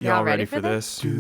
Y'all ready for this? Bravo.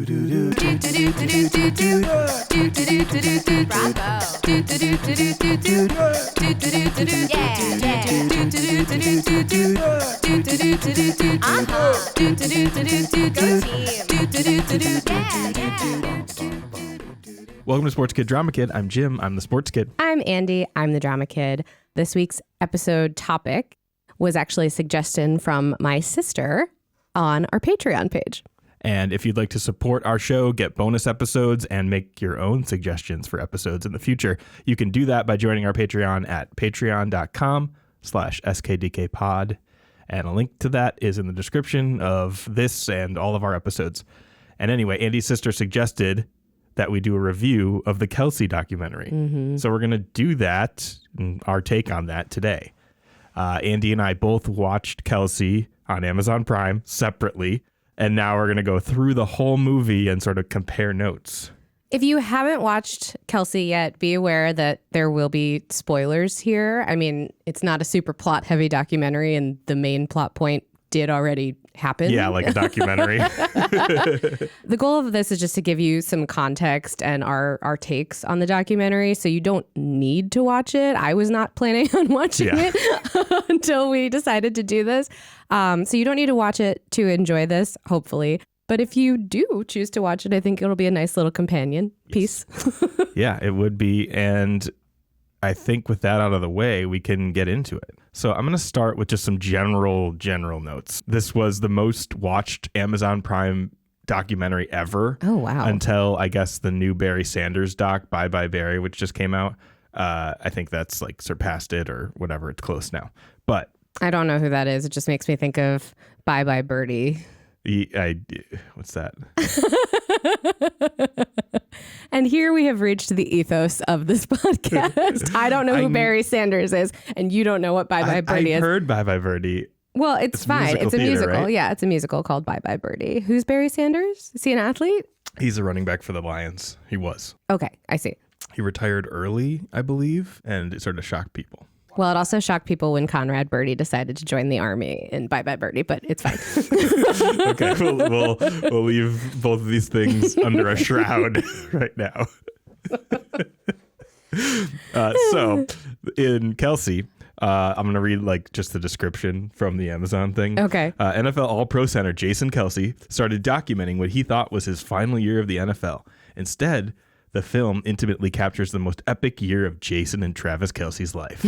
Welcome to Sports Kid Drama Kid. I'm Jim. I'm the Sports Kid. I'm Andy. I'm the Drama Kid. This week's episode topic was actually a suggestion from my sister on our Patreon page. And if you'd like to support our show, get bonus episodes, and make your own suggestions for episodes in the future, you can do that by joining our Patreon at patreon.com/SKDKpod. And a link to that is in the description of this and all of our episodes. And anyway, Andy's sister suggested that we do a review of the Kelce documentary. Mm-hmm. So we're going to do that, our take on that today. Andy and I both watched Kelce on Amazon Prime separately. And now we're going to go through the whole movie and sort of compare notes. If you haven't watched Kelce yet, be aware that there will be spoilers here. I mean, it's not a super plot-heavy documentary, and the main plot point did already happen. Yeah, like a documentary. The goal of this is just to give you some context and our takes on the documentary, so you don't need to watch it. I was not planning on watching it until we decided to do this. So you don't need to watch it to enjoy this, hopefully. But if you do choose to watch it, I think it'll be a nice little companion piece. Yeah, it would be. And I think with that out of the way, we can get into it. So I'm going to start with just some general notes. This was the most watched Amazon Prime documentary ever. Oh, wow. Until, I guess, the new Barry Sanders doc, Bye Bye Barry, which just came out. I think that's like surpassed it or whatever. It's close now. But I don't know who that is. It just makes me think of Bye Bye Birdie. What's that? And here we have reached the ethos of this podcast. I don't know who Barry Sanders is, and you don't know what Bye Bye Birdie is. I've heard Bye Bye Birdie. Well, it's fine. It's a musical. Right? Yeah, it's a musical called Bye Bye Birdie. Who's Barry Sanders? Is he an athlete? He's a running back for the Lions. He was. Okay, I see. He retired early, I believe, and it sort of shocked people. Well, it also shocked people when Conrad Birdie decided to join the army in Bye Bye Birdie, but it's fine. Okay, we'll leave both of these things under a shroud right now. So in Kelce, I'm going to read like just the description from the Amazon thing. Okay. NFL All-Pro center Jason Kelce started documenting what he thought was his final year of the NFL. Instead, the film intimately captures the most epic year of Jason and Travis Kelce's life.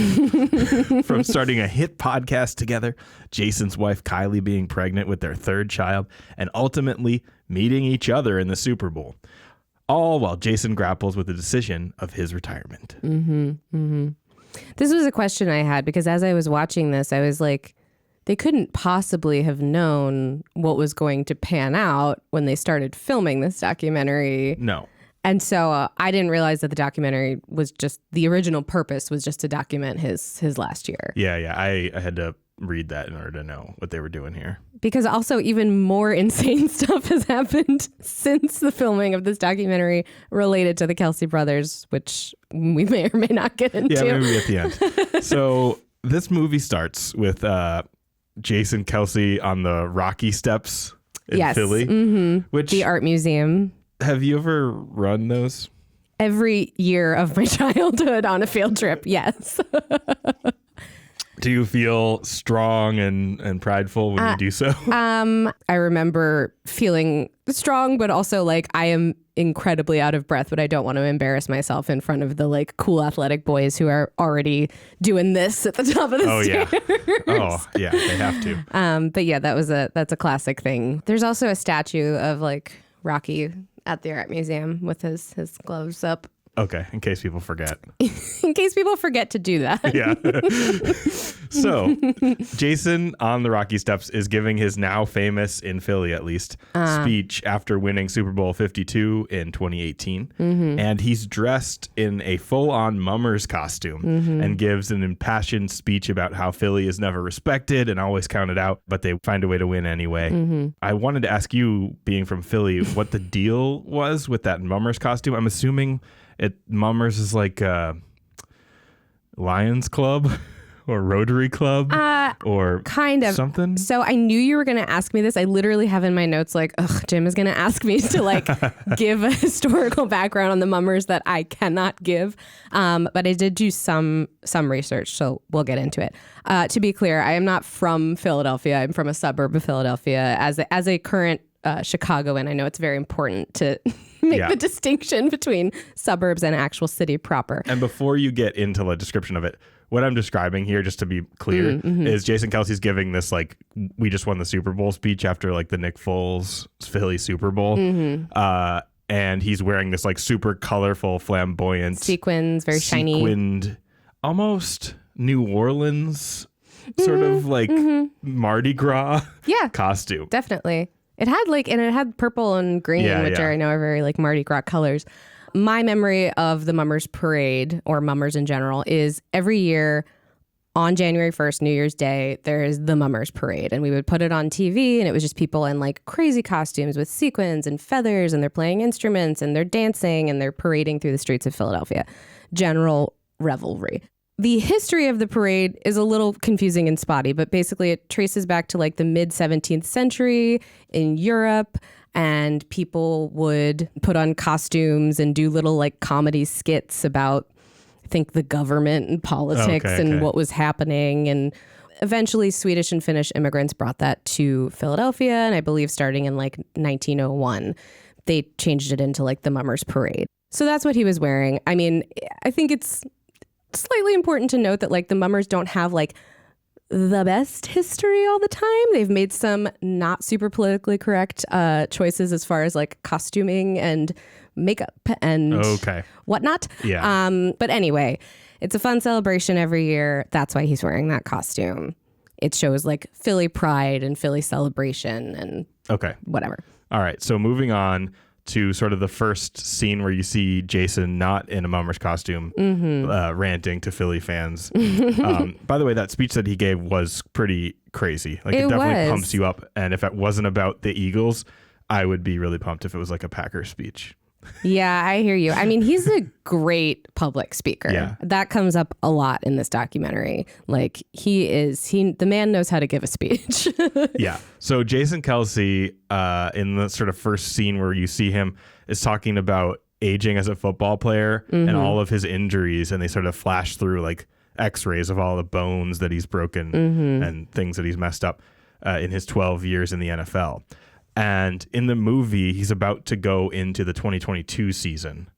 From starting a hit podcast together, Jason's wife Kylie being pregnant with their third child, and ultimately meeting each other in the Super Bowl. All while Jason grapples with the decision of his retirement. Mm-hmm. Mm-hmm. This was a question I had because as I was watching this, I was like, they couldn't possibly have known what was going to pan out when they started filming this documentary. No. And so I didn't realize that the documentary was just, the original purpose was just to document his last year. Yeah. I had to read that in order to know what they were doing here. Because also even more insane stuff has happened since the filming of this documentary related to the Kelce brothers, which we may or may not get into. Yeah, maybe at the end. So this movie starts with Jason Kelce on the Rocky Steps in Philly. Mm-hmm. Which the art museum. Have you ever run those? Every year of my childhood on a field trip, yes. Do you feel strong and prideful when you do so? I remember feeling strong, but also like I am incredibly out of breath, but I don't want to embarrass myself in front of the like cool athletic boys who are already doing this at the top of the stairs. Oh yeah, they have to. But yeah, that's a classic thing. There's also a statue of like Rocky at the art museum with his gloves up. Okay, in case people forget. In case people forget to do that. Yeah. So, Jason on the Rocky Steps is giving his now famous, in Philly at least, speech after winning Super Bowl 52 in 2018. Mm-hmm. And he's dressed in a full-on Mummers costume and gives an impassioned speech about how Philly is never respected and always counted out, but they find a way to win anyway. Mm-hmm. I wanted to ask you, being from Philly, what the deal was with that Mummers costume. I'm assuming Mummers is like Lions Club or Rotary Club or kind of something? So I knew you were going to ask me this. I literally have in my notes like, Jim is going to ask me to like give a historical background on the mummers that I cannot give. But I did do some research, so we'll get into it. To be clear, I am not from Philadelphia. I'm from a suburb of Philadelphia. As a current Chicagoan, I know it's very important to make the distinction between suburbs and actual city proper. And before you get into the description of it, what I'm describing here, just to be clear, is Jason Kelce's giving this like, we just won the Super Bowl speech after like the Nick Foles Philly Super Bowl. And he's wearing this like super colorful, flamboyant, sequins, very shiny, sequined, almost New Orleans sort of like Mardi Gras costume. Definitely. It had purple and green, which I know are very like Mardi Gras colors. My memory of the Mummers Parade, or Mummers in general, is every year on January 1st, New Year's Day, there is the Mummers Parade. And we would put it on TV, and it was just people in like crazy costumes with sequins and feathers, and they're playing instruments, and they're dancing, and they're parading through the streets of Philadelphia. General revelry. The history of the parade is a little confusing and spotty, but basically it traces back to like the mid 17th century in Europe, and people would put on costumes and do little like comedy skits about, I think, the government and politics and what was happening. And eventually Swedish and Finnish immigrants brought that to Philadelphia. And I believe starting in like 1901, they changed it into like the Mummers Parade. So that's what he was wearing. I mean, I think it's slightly important to note that like the Mummers don't have like the best history all the time. They've made some not super politically correct choices as far as like costuming and makeup and whatnot. But anyway, it's a fun celebration every year. That's why he's wearing that costume. It shows like Philly pride and Philly celebration and whatever. All right. So moving on to sort of the first scene where you see Jason not in a Mummers costume ranting to Philly fans. By the way, that speech that he gave was pretty crazy. Like it definitely pumps you up. And if it wasn't about the Eagles, I would be really pumped if it was like a Packers speech. Yeah, I hear you. I mean, he's a great public speaker. Yeah. That comes up a lot in this documentary. Like the man knows how to give a speech. Yeah. So Jason Kelce, in the sort of first scene where you see him, is talking about aging as a football player and all of his injuries. And they sort of flash through like x-rays of all the bones that he's broken and things that he's messed up in his 12 years in the NFL. And in the movie, he's about to go into the 2022 season.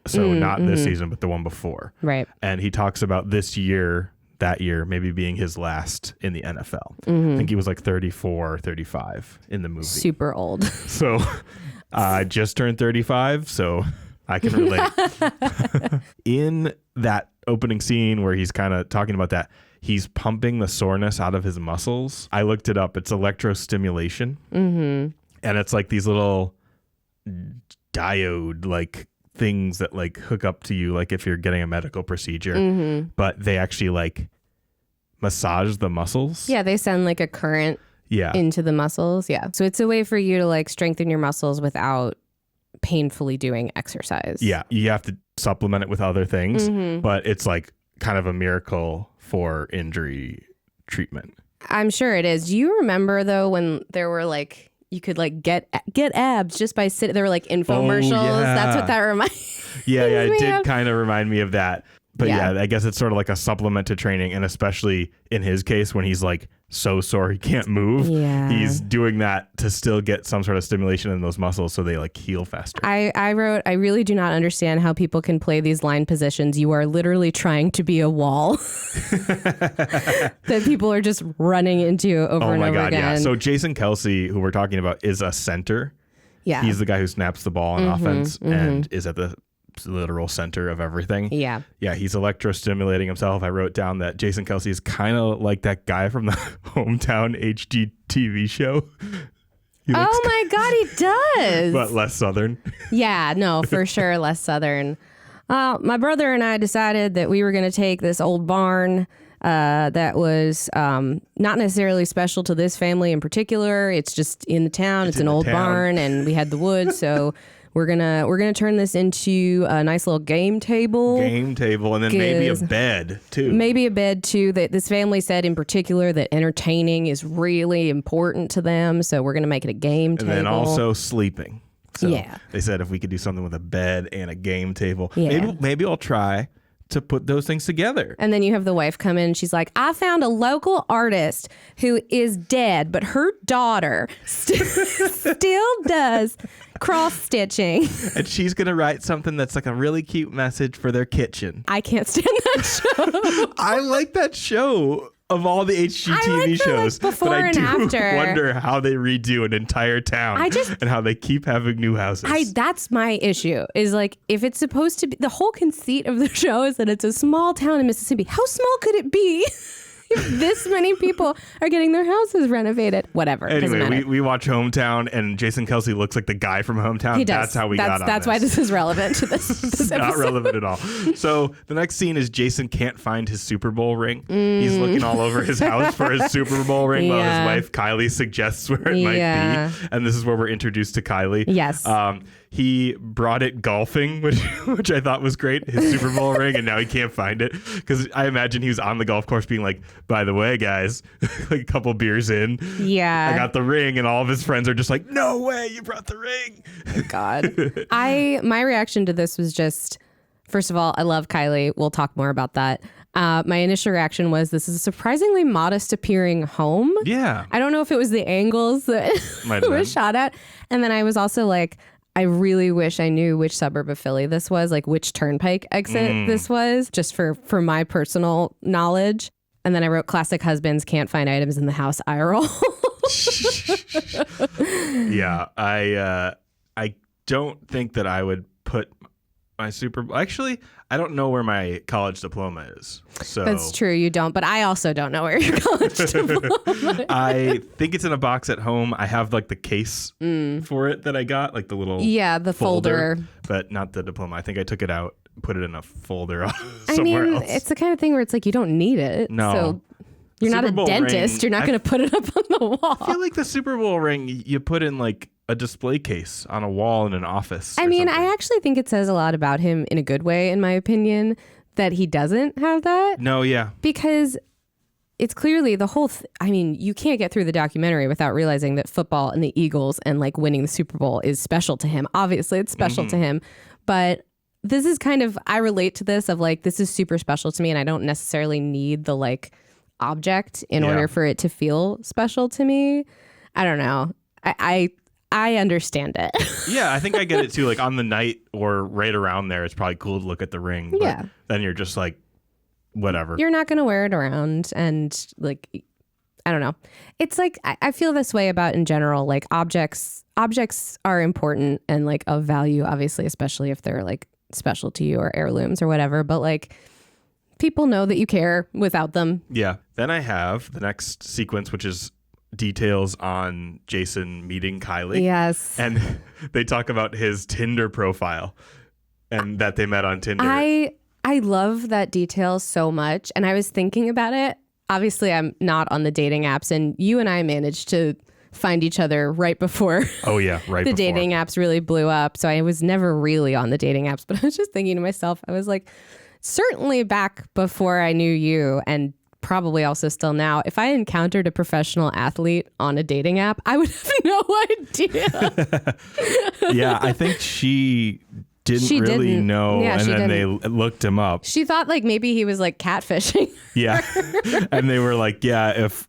So not this season, but the one before. Right. And he talks about that year, maybe being his last in the NFL. I think he was like 34 or 35 in the movie. Super old. So I just turned 35, so I can relate. In that opening scene where he's kind of talking about that, he's pumping the soreness out of his muscles. I looked it up. It's electrostimulation. And it's like these little diode like things that like hook up to you, like if you're getting a medical procedure, but they actually like massage the muscles. Yeah, they send like a current into the muscles. Yeah. So it's a way for you to like strengthen your muscles without painfully doing exercise. Yeah. You have to supplement it with other things, but it's like kind of a miracle for injury treatment. I'm sure it is. Do you remember though when there were like, you could like get abs just by sitting. There were like infomercials. That's what that reminds. Yeah, it did kind of remind me of that. But yeah, I guess it's sort of like a supplement to training, and especially in his case when he's like so sore he can't move. Yeah. He's doing that to still get some sort of stimulation in those muscles so they like heal faster. I wrote, I really do not understand how people can play these line positions. You are literally trying to be a wall that people are just running into over and over again. Yeah. So Jason Kelce, who we're talking about, is a center. Yeah. He's the guy who snaps the ball on offense and is at the literal center of everything. Yeah. He's electrostimulating himself. I wrote down that Jason Kelce is kind of like that guy from the Hometown HGTV show. Oh my God, he does. But less Southern. Yeah, no, for sure, less Southern. My brother and I decided that we were going to take this old barn that was not necessarily special to this family in particular. It's just in the town. It's an old barn, and we had the wood, so we're gonna turn this into a nice little game table. And then maybe a bed too. That this family said in particular that entertaining is really important to them. So we're gonna make it a game table. And then also sleeping. So yeah. They said if we could do something with a bed and a game table, Yeah. maybe I'll try to put those things together. And then you have the wife come in and she's like, I found a local artist who is dead, but her daughter still does cross stitching. And she's going to write something that's like a really cute message for their kitchen. I can't stand that show. I like that show. Of all the HGTV shows, before but I and do after. wonder how they redo an entire town and how they keep having new houses. That's my issue is like, if it's supposed to be, the whole conceit of the show is that it's a small town in Mississippi. How small could it be? If this many people are getting their houses renovated, whatever. Anyway, we watch Hometown, and Jason Kelce looks like the guy from Hometown. He does. That's how we got on That's why this is relevant to this episode. Not relevant at all. So the next scene is Jason can't find his Super Bowl ring. He's looking all over his house for his Super Bowl ring while his wife Kylie suggests where it might be. And this is where we're introduced to Kylie. Yes. He brought it golfing, which I thought was great, his Super Bowl ring, and now he can't find it. Because I imagine he was on the golf course being like, by the way, guys, like a couple beers in, I got the ring, and all of his friends are just like, no way, you brought the ring. God. My reaction to this was just, first of all, I love Kylie. We'll talk more about that. My initial reaction was, this is a surprisingly modest appearing home. Yeah. I don't know if it was the angles that it was shot at. And then I was also like, I really wish I knew which suburb of Philly this was, like which turnpike exit this was, just for my personal knowledge. And then I wrote, classic husbands can't find items in the house, eye roll. Yeah, I don't think that I would put my actually, I don't know where my college diploma is. So that's true, you don't, but I also don't know where your college diploma is. I think it's in a box at home. I have like the case for it that I got, like the little the folder, but not the diploma. I think I took it out, put it in a folder somewhere else. It's the kind of thing where it's like you don't need it. No. So you're Super not a Bowl dentist. ring, You're not going to put it up on the wall. I feel like the Super Bowl ring you put in like a display case on a wall in an office. I mean, I actually think it says a lot about him in a good way, in my opinion, that he doesn't have that. No, yeah. Because it's clearly the whole, you can't get through the documentary without realizing that football and the Eagles and like winning the Super Bowl is special to him. Obviously, it's special to him. But this is kind of, I relate to this of like, this is super special to me and I don't necessarily need the like object in order for it to feel special to me. I don't know. I understand it. Yeah, I think I get it too. Like on the night or right around there, it's probably cool to look at the ring. But then you're just like, whatever. You're not going to wear it around. And like, I don't know. It's like, I feel this way about in general, like objects are important and like of value, obviously, especially if they're like special to you or heirlooms or whatever. But like, people know that you care without them. Yeah. Then I have the next sequence, which is details on Jason meeting Kylie. Yes. And they talk about his Tinder profile and that they met on Tinder. I love that detail so much. And I was thinking about it. Obviously, I'm not on the dating apps, and you and I managed to find each other right before the dating apps really blew up. So I was never really on the dating apps, but I was just thinking to myself, I was like, certainly back before I knew you, and probably also still now, if I encountered a professional athlete on a dating app, I would have no idea. Yeah, I think she didn't know, yeah, and then they looked him up. She thought like maybe he was like catfishing. Yeah, and they were like, yeah, if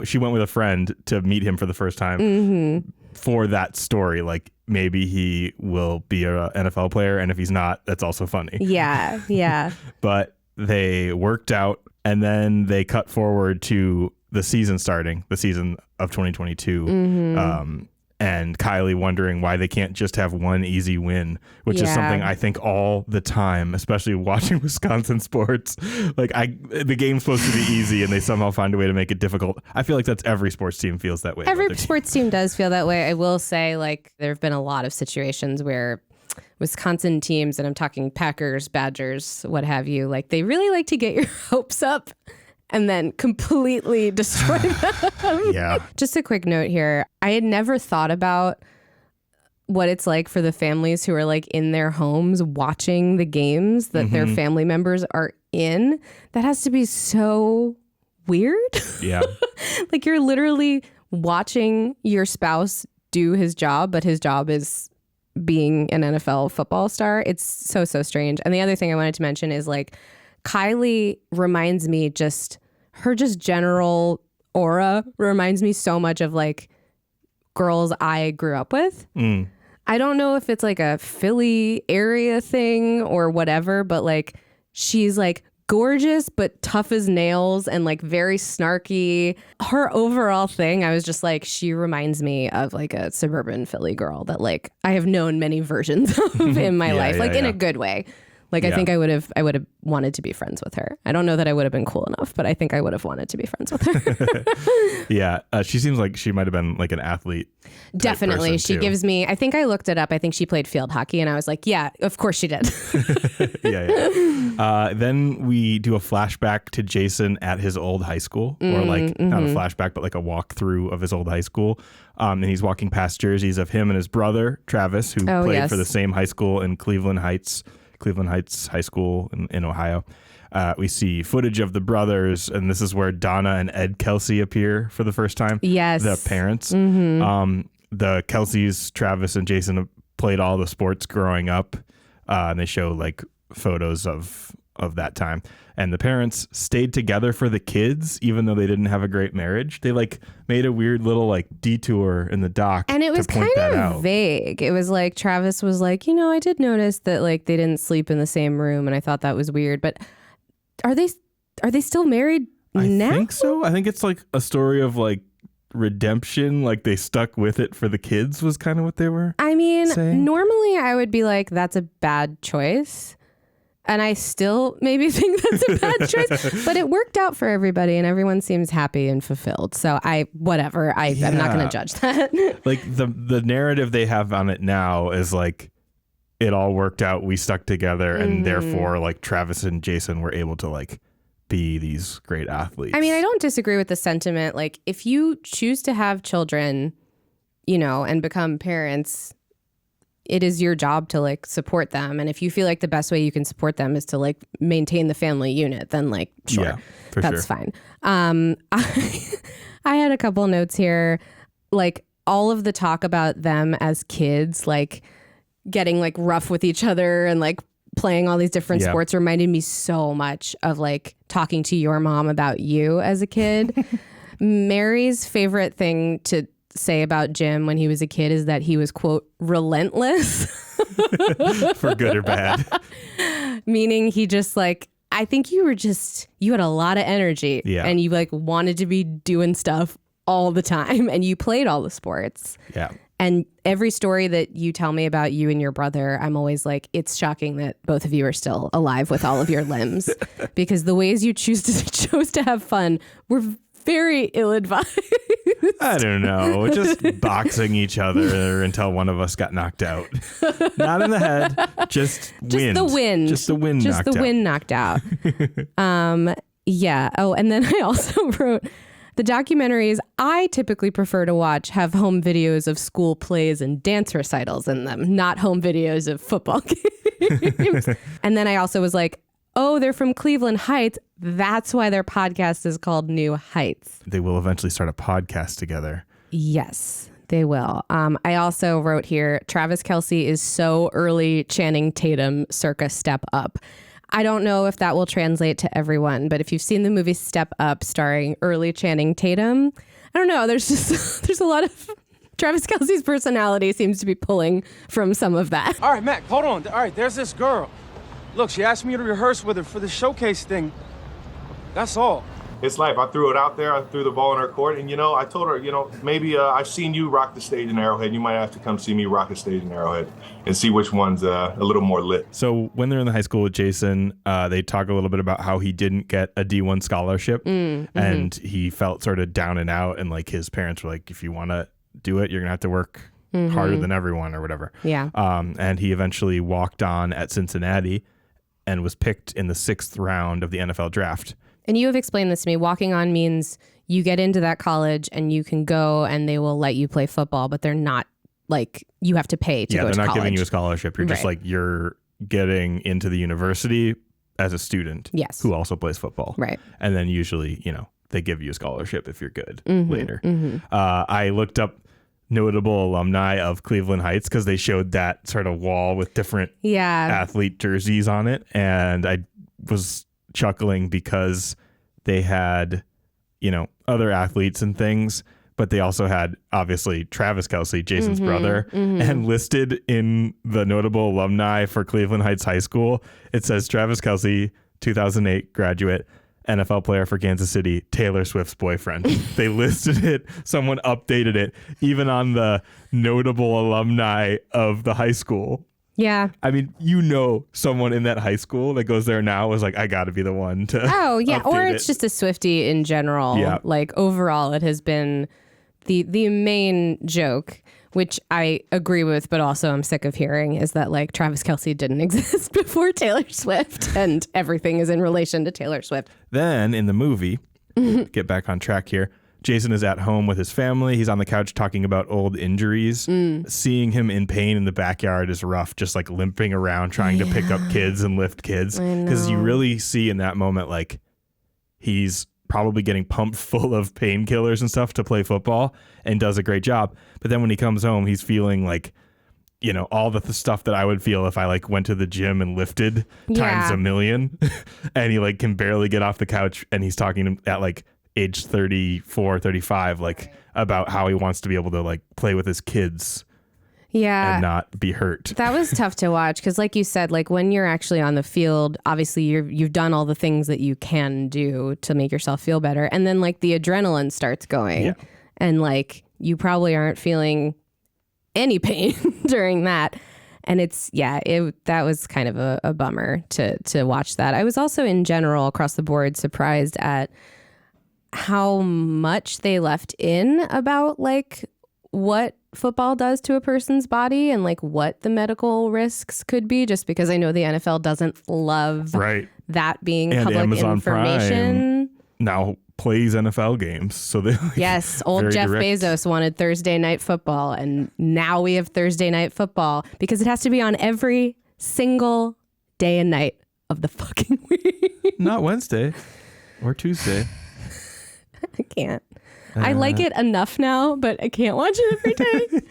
she went with a friend to meet him for the first time for that story, like maybe he will be an NFL player, and if he's not, that's also funny. Yeah. But they worked out, and then they cut forward to the season starting, the season of 2022. And Kylie wondering why they can't just have one easy win, which is something I think all the time, especially watching Wisconsin sports. Like the game's supposed to be easy and they somehow find a way to make it difficult. I feel like that's every sports team feels that way. Every sports team does feel that way. I will say, like, there have been a lot of situations where Wisconsin teams, and I'm talking Packers, Badgers, what have you, like they really like to get your hopes up and then completely destroy them. Yeah. Just a quick note here. I had never thought about what it's like for the families who are like in their homes watching the games that their family members are in. That has to be so weird. Yeah. Like you're literally watching your spouse do his job, but his job is being an NFL football star. It's so strange. And the other thing I wanted to mention is like Kylie reminds me her general aura reminds me so much of like girls I grew up with. I don't know if it's like a Philly area thing or whatever, but like she's like gorgeous but tough as nails and like very snarky. Her overall thing, I was just like, she reminds me of like a suburban Philly girl that like I have known many versions of in my life, like in a good way. Like I think I would have wanted to be friends with her. I don't know that I would have been cool enough, but I think I would have wanted to be friends with her. Yeah. She seems like she might have been like an athlete. Definitely. She gives me, I think I looked it up. I think she played field hockey and I was like, yeah, of course she did. Yeah. Then we do a flashback to Jason at his old high school, or like not a flashback, but like a walkthrough of his old high school. And he's walking past jerseys of him and his brother, Travis, who played for the same high school in Cleveland Heights High School in Ohio. We see footage of the brothers, and this is where Donna and Ed Kelce appear for the first time. Yes. The parents. The Kelces, Travis and Jason, have played all the sports growing up, and they show like photos of that time. And the parents stayed together for the kids, even though they didn't have a great marriage. They like made a weird little like detour in the doc. And it was kind of vague. It was like Travis was like, I did notice that like they didn't sleep in the same room, and I thought that was weird. But are they still married now? I think so. I think it's like a story of like redemption. Like they stuck with it for the kids was kind of what they were. I mean, saying. Normally I would be like, that's a bad choice. And I still maybe think that's a bad choice, but it worked out for everybody and everyone seems happy and fulfilled. So I'm not going to judge that. Like the narrative they have on it now is like, it all worked out. We stuck together and therefore like Travis and Jason were able to like be these great athletes. I mean, I don't disagree with the sentiment. Like if you choose to have children, and become parents, it is your job to like support them. And if you feel like the best way you can support them is to like maintain the family unit, then like, sure, that's fine. I had a couple notes here, like all of the talk about them as kids, like getting like rough with each other and like playing all these different sports reminded me so much of like talking to your mom about you as a kid. Mary's favorite thing to say about Jim when he was a kid is that he was, quote, relentless. For good or bad. Meaning he just like, I think you had a lot of energy and you like wanted to be doing stuff all the time and you played all the sports. Yeah. And every story that you tell me about you and your brother, I'm always like, it's shocking that both of you are still alive with all of your limbs because the ways you chose to have fun were very ill-advised. I don't know. Just boxing each other until one of us got knocked out. Not in the head, just wind. The wind. Just the wind knocked out. Just the wind knocked out. Yeah. Oh, and then I also wrote, the documentaries I typically prefer to watch have home videos of school plays and dance recitals in them, not home videos of football games. And then I also was like, oh, they're from Cleveland Heights. That's why their podcast is called New Heights. They will eventually start a podcast together. Yes, they will. I also wrote here, Travis Kelce is so early Channing Tatum circa Step Up. I don't know if that will translate to everyone, but if you've seen the movie Step Up starring early Channing Tatum, I don't know. There's a lot of Travis Kelce's personality seems to be pulling from some of that. All right, Mac, hold on. All right, there's this girl. Look, she asked me to rehearse with her for the showcase thing. That's all. It's life. I threw it out there. I threw the ball in her court. And, I told her, maybe I've seen you rock the stage in Arrowhead. You might have to come see me rock the stage in Arrowhead and see which one's a little more lit. So when they're in the high school with Jason, they talk a little bit about how he didn't get a D1 scholarship and he felt sort of down and out. And like his parents were like, if you want to do it, you're going to have to work harder than everyone or whatever. Yeah. And he eventually walked on at Cincinnati and was picked in the 6th round of the NFL draft. And you have explained this to me. Walking on means you get into that college and you can go and they will let you play football, but they're not like you have to pay to go to college. Yeah, they're not giving you a scholarship. You're just Right. like, you're getting into the university as a student Yes. who also plays football. Right. And then usually, they give you a scholarship if you're good later. I looked up notable alumni of Cleveland Heights because they showed that sort of wall with different athlete jerseys on it. And I was chuckling because they had, other athletes and things, but they also had obviously Travis Kelce, Jason's brother, and listed in the notable alumni for Cleveland Heights High School, it says Travis Kelce, 2008 graduate, NFL player for Kansas City, Taylor Swift's boyfriend. They listed it. Someone updated it, even on the notable alumni of the high school. Yeah. I mean, someone in that high school that goes there now was like, I got to be the one to. Oh, yeah. Or it's it. just a Swiftie in general. Yeah. Like overall, it has been the main joke, which I agree with, but also I'm sick of hearing, is that like Travis Kelce didn't exist before Taylor Swift and everything is in relation to Taylor Swift. Then in the movie, get back on track here, Jason is at home with his family. He's on the couch talking about old injuries. Seeing him in pain in the backyard is rough, just like limping around trying to pick up kids and lift kids. Because you really see in that moment, like he's probably getting pumped full of painkillers and stuff to play football and does a great job. But then when he comes home, he's feeling like, all the stuff that I would feel if I like went to the gym and lifted times a million. And he like can barely get off the couch, and he's talking at like age 34, 35, like about how he wants to be able to like play with his kids. Yeah. And not be hurt. That was tough to watch because, like you said, like when you're actually on the field, obviously you've done all the things that you can do to make yourself feel better. And then like the adrenaline starts going. Yeah. And like you probably aren't feeling any pain during that. And that was kind of a bummer to watch that. I was also in general across the board surprised at how much they left in about like what football does to a person's body and like what the medical risks could be, just because I know the NFL doesn't love that being and public Amazon information. Prime now plays NFL games. So they yes, old Jeff Bezos wanted Thursday night football, and now we have Thursday night football because it has to be on every single day and night of the fucking week. Not Wednesday or Tuesday. I can't. I like it enough now, but I can't watch it every day.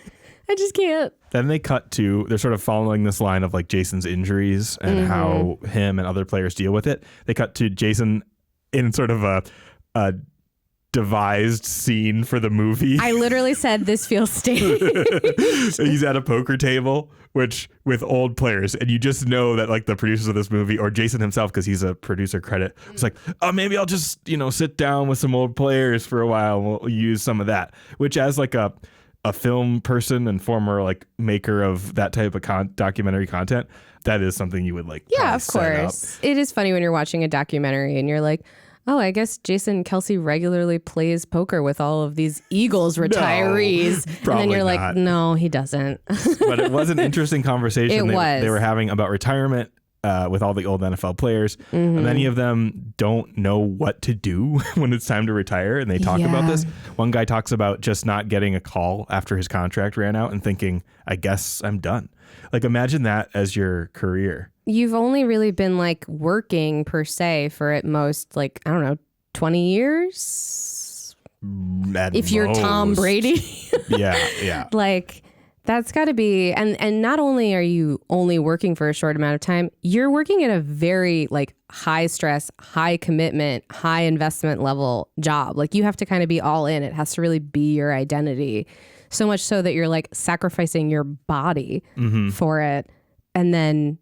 I just can't. Then they cut to, they're sort of following this line of like Jason's injuries and how him and other players deal with it. They cut to Jason in sort of a devised scene for the movie. I literally said this feels staged. He's at a poker table, which with old players, and you just know that like the producers of this movie, or Jason himself, because he's a producer credit, it's like, oh, maybe I'll just sit down with some old players for a while and we'll use some of that. Which, as like a film person and former like maker of that type of documentary content, that is something you would like. Yeah, of course. It is funny when you're watching a documentary and you're like, oh, I guess Jason Kelce regularly plays poker with all of these Eagles retirees. No, and then you're not. like, no, he doesn't. But it was an interesting conversation they were having about retirement with all the old NFL players. And many of them don't know what to do when it's time to retire. And they talk about this. One guy talks about just not getting a call after his contract ran out and thinking, I guess I'm done. Like, imagine that as your career. You've only really been like working per se for at most like, I don't know, 20 years. If you're Tom Brady. Yeah. Like that's got to be, and not only are you only working for a short amount of time, you're working at a very like high stress, high commitment, high investment level job. Like you have to kind of be all in. It has to really be your identity. So much so that you're like sacrificing your body for it. And then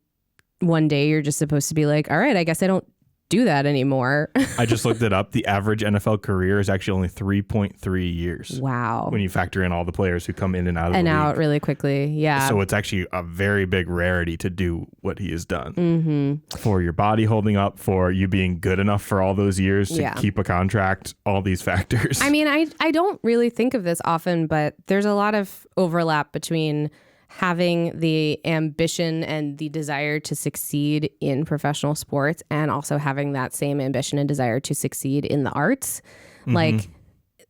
one day you're just supposed to be like, all right, I guess I don't do that anymore. I just looked it up. The average NFL career is actually only 3.3 years. Wow. When you factor in all the players who come in and out of the league. out really quickly. Yeah. So it's actually a very big rarity to do what he has done. For your body holding up, for you being good enough for all those years to keep a contract, all these factors. I mean, I don't really think of this often, but there's a lot of overlap between having the ambition and the desire to succeed in professional sports and also having that same ambition and desire to succeed in the arts. Like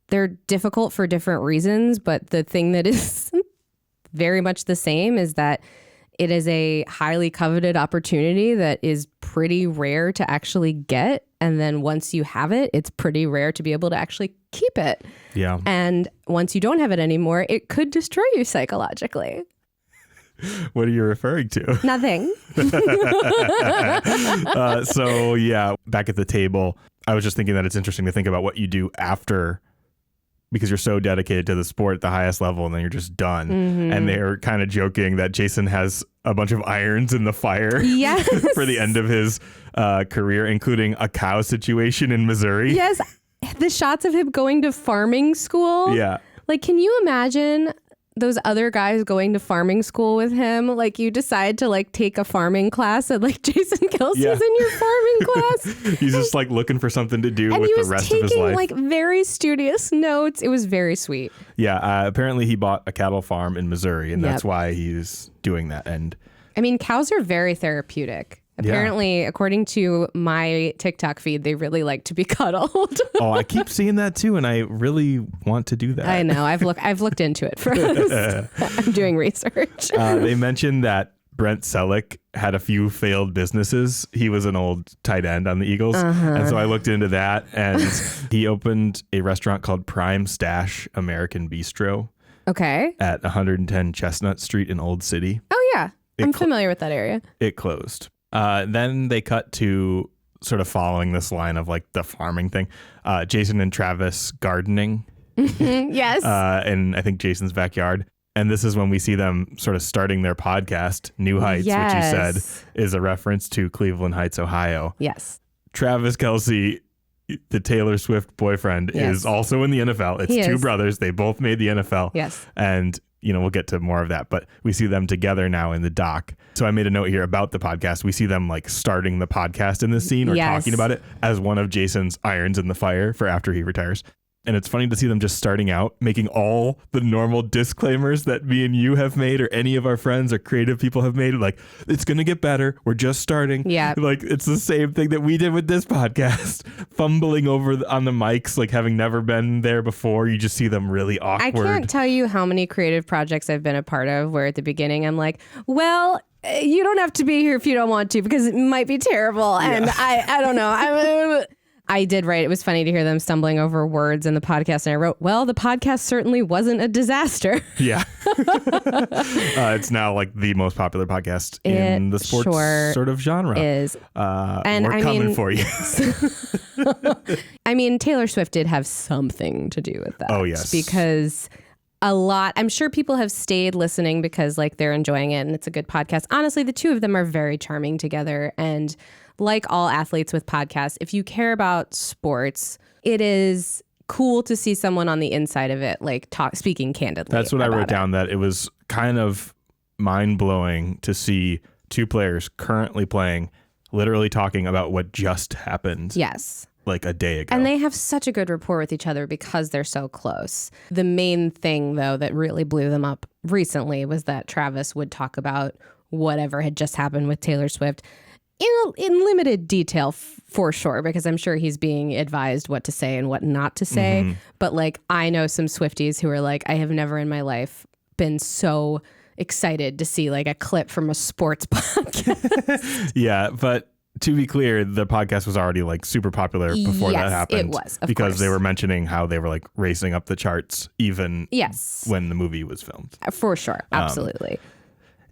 they're difficult for different reasons, but the thing that is very much the same, is that it is a highly coveted opportunity that is pretty rare to actually get. And then once you have it, it's pretty rare to be able to actually keep it. Yeah. And once you don't have it anymore, it could destroy you psychologically. What are you referring to? Nothing. So yeah, back at the table, I was just thinking that it's interesting to think about what you do after, because you're so dedicated to the sport at the highest level and then you're just done. And they're kind of joking that Jason has a bunch of irons in the fire Yes. for the end of his career, including a cow situation in Missouri. Yes. The shots of him going to farming school. Yeah. Like, can you imagine those other guys going to farming school with him? Like, you decide to like take a farming class and like Jason Kelce's in your farming class. He's just like looking for something to do And with he the was rest of his taking life. like very studious notes. It was very sweet. Yeah. Apparently he bought a cattle farm in Missouri and that's Yep. why he's doing that. And I mean, cows are very therapeutic. Apparently, according to my TikTok feed, they really like to be cuddled. oh, I keep seeing that too. And I really want to do that. I know. I've looked into it first. I'm doing research. They mentioned that Brent Selleck had a few failed businesses. He was an old tight end on the Eagles. And so I looked into that, and he opened a restaurant called Prime Stash American Bistro Okay. at 110 Chestnut Street in Old City. Oh, yeah. I'm familiar with that area. It closed. Then they cut to sort of following this line of like the farming thing. Jason and Travis gardening. Yes. In I think Jason's backyard. And this is when we see them sort of starting their podcast, New Heights, which you said is a reference to Cleveland Heights, Ohio. Yes. Travis Kelce, the Taylor Swift boyfriend, is also in the NFL. It's two brothers. They both made the NFL. Yes. And, you know, we'll get to more of that, but we see them together now in the doc. So I made a note here about the podcast. We see them like starting the podcast in this scene or talking about it as one of Jason's irons in the fire for after he retires. And it's funny to see them just starting out, making all the normal disclaimers that me and you have made or any of our friends or creative people have made. Like, it's going to get better. We're just starting. Yeah. Like, it's the same thing that we did with this podcast. Fumbling over on the mics, like having never been there before. You just see them really awkward. I can't tell you how many creative projects I've been a part of where at the beginning I'm like, well, you don't have to be here if you don't want to because it might be terrible. And I don't know. I did write, it was funny to hear them stumbling over words in the podcast. And I wrote, well, the podcast certainly wasn't a disaster. Yeah. It's now like the most popular podcast in the sports sort of genre. And we're coming for you. I mean, Taylor Swift did have something to do with that. Oh, yes. Because I'm sure people have stayed listening because like they're enjoying it and it's a good podcast. Honestly, the two of them are very charming together. And like all athletes with podcasts, if you care about sports, it is cool to see someone on the inside of it, like speaking candidly. That's what I wrote down, that it was kind of mind blowing to see two players currently playing, literally talking about what just happened. Yes. Like a day ago. And they have such a good rapport with each other because they're so close. The main thing, though, that really blew them up recently was that Travis would talk about whatever had just happened with Taylor Swift in limited detail, for sure, because I'm sure he's being advised what to say and what not to say. Mm-hmm. But like, I know some Swifties who are like, I have never in my life been so excited to see like a clip from a sports podcast. Yeah, but to be clear, the podcast was already like super popular before that happened. It was, of because course. They were mentioning how they were like racing up the charts even when the movie was filmed. For sure. Absolutely.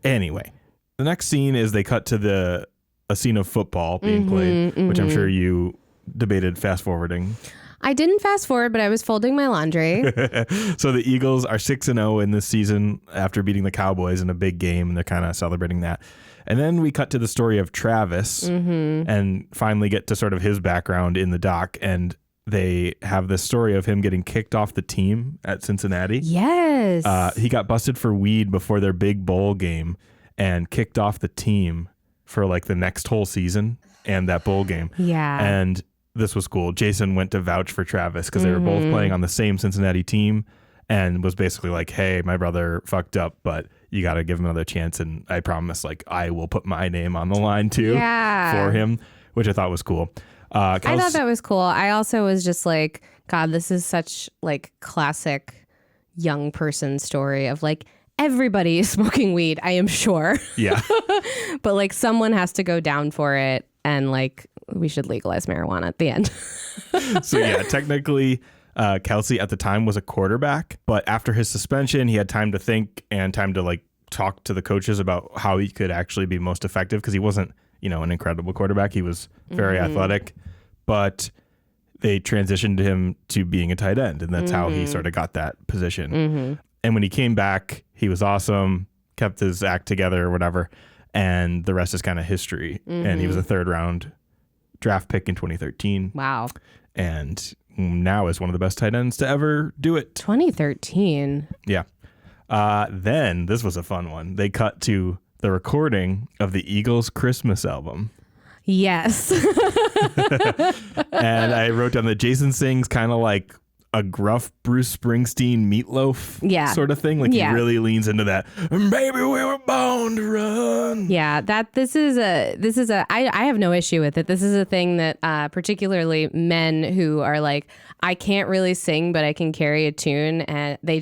Anyway, the next scene is they cut to a scene of football being played, which I'm sure you debated fast forwarding. I didn't fast forward, but I was folding my laundry. So the Eagles are 6-0 in this season after beating the Cowboys in a big game, and they're kind of celebrating that. And then we cut to the story of Travis and finally get to sort of his background in the doc. And they have this story of him getting kicked off the team at Cincinnati. Yes. He got busted for weed before their big bowl game and kicked off the team for like the next whole season and that bowl game. Yeah. And this was cool. Jason went to vouch for Travis because they were both playing on the same Cincinnati team and was basically like, hey, my brother fucked up, but you got to give him another chance. And I promise, like, I will put my name on the line too for him, which I thought was cool. I thought that was cool. I also was just like, God, this is such like classic young person story of like, everybody is smoking weed, I am sure. Yeah. But like someone has to go down for it, and like we should legalize marijuana at the end. So yeah, technically Kelce at the time was a quarterback, but after his suspension, he had time to think and time to like talk to the coaches about how he could actually be most effective, because he wasn't, an incredible quarterback. He was very athletic, but they transitioned him to being a tight end, and that's how he sort of got that position. And when he came back, he was awesome, kept his act together or whatever, and the rest is kind of history. And he was a 3rd round draft pick in 2013. Wow. And now is one of the best tight ends to ever do it. 2013. Yeah. Then this was a fun one. They cut to the recording of the Eagles' Christmas album. Yes. And I wrote down that Jason sings kind of like a gruff Bruce Springsteen Meatloaf sort of thing. Like he really leans into that, baby, we were born to run. Yeah, I have no issue with it. This is a thing that particularly men who are like, I can't really sing, but I can carry a tune. And they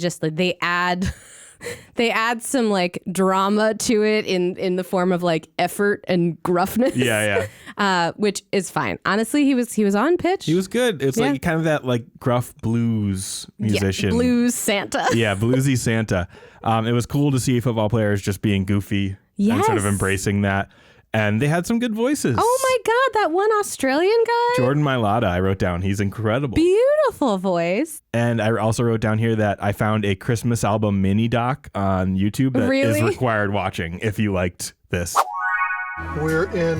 add some like drama to it in the form of like effort and gruffness. Yeah. Which is fine. Honestly, he was on pitch. He was good. It's like kind of that like gruff blues musician. Yeah, blues Santa. Yeah, bluesy Santa. It was cool to see football players just being goofy and sort of embracing that. And they had some good voices. Oh my God, that one Australian guy. Jordan Mailata, I wrote down. He's incredible. Beautiful voice. And I also wrote down here that I found a Christmas album mini doc on YouTube that is required watching if you liked this. We're in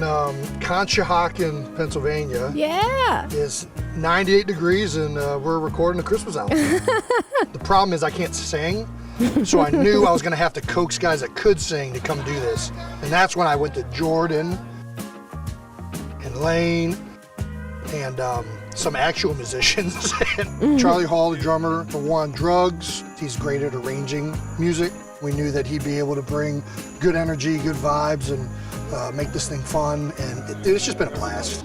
Conshohocken, Pennsylvania. Yeah. It's 98 degrees and we're recording a Christmas album. The problem is I can't sing. So I knew I was going to have to coax guys that could sing to come do this. And that's when I went to Jordan and Lane and some actual musicians. Charlie Hall, the drummer for War on Drugs. He's great at arranging music. We knew that he'd be able to bring good energy, good vibes, and make this thing fun. And it's just been a blast.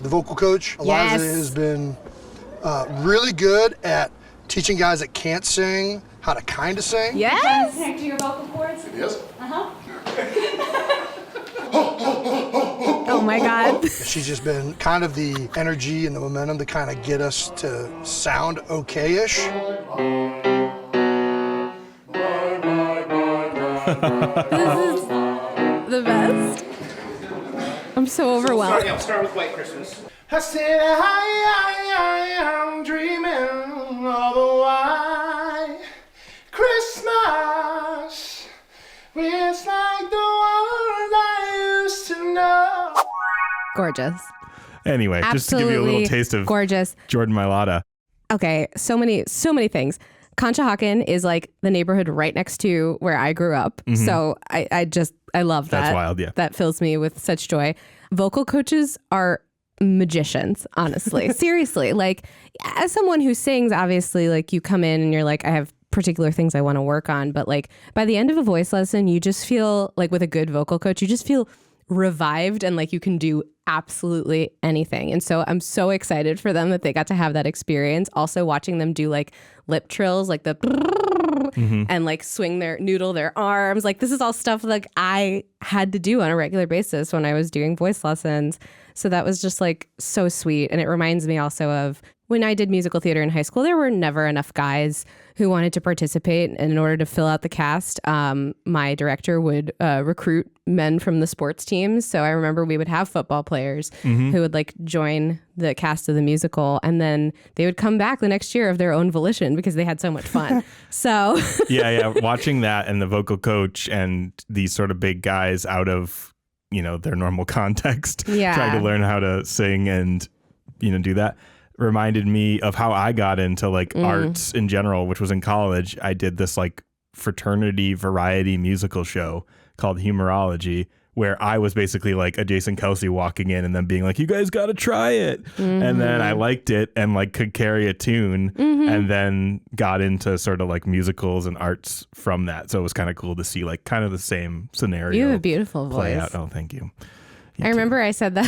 The vocal coach, Eliza, has been really good at teaching guys that can't sing how to kind of sing. Yes. Connect to your vocal cords. It is. Oh my God. She's just been kind of the energy and the momentum to kind of get us to sound okay-ish. This is the best. I'm so overwhelmed. I'll start with White Christmas. I said I'm dreaming of a white Christmas. It's like the one I used to know. Gorgeous. Anyway, just to give you a little taste of gorgeous Jordan Mailata. Okay, so many things. Conshohocken is like the neighborhood right next to where I grew up. So I love that. That's wild, yeah. That fills me with such joy. Vocal coaches are magicians, honestly. Seriously. Like, as someone who sings, obviously, like, you come in and you're like, I have particular things I want to work on. But like, by the end of a voice lesson, you just feel like, with a good vocal coach, you just feel revived and like you can do absolutely anything. And so I'm so excited for them that they got to have that experience. Also watching them do like lip trills, like the and like noodle their arms. Like, this is all stuff like I had to do on a regular basis when I was doing voice lessons. So that was just like so sweet. And it reminds me also of when I did musical theater in high school, there were never enough guys who wanted to participate. And in order to fill out the cast, my director would recruit men from the sports teams. So I remember we would have football players who would like join the cast of the musical, and then they would come back the next year of their own volition because they had so much fun. So yeah. Watching that and the vocal coach and these sort of big guys out of, their normal context, trying to learn how to sing and, do that, reminded me of how I got into like arts in general, which was in college. I did this like fraternity variety musical show called Humorology, where I was basically like a Jason Kelce walking in and then being like, you guys got to try it. And then I liked it and like could carry a tune and then got into sort of like musicals and arts from that. So it was kind of cool to see like kind of the same scenario. you have a beautiful play voice. out. Oh, thank you. I remember I said that.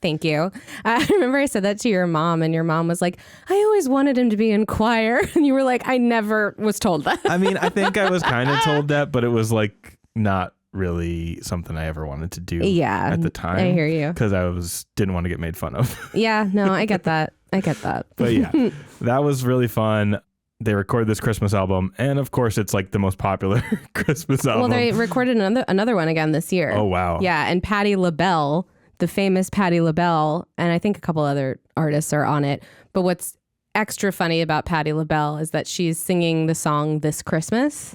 Thank you. I remember I said that to your mom, and your mom was like, I always wanted him to be in choir. And you were like, I never was told that. I mean, I think I was kind of told that, but it was like not really something I ever wanted to do at the time. I hear you. Because I didn't want to get made fun of. Yeah, no, I get that. But yeah, that was really fun. They recorded this Christmas album, and of course, it's like the most popular Christmas album. Well, they recorded another one again this year. Oh, wow. Yeah, and Patti LaBelle, the famous Patti LaBelle, and I think a couple other artists are on it. But what's extra funny about Patti LaBelle is that she's singing the song This Christmas,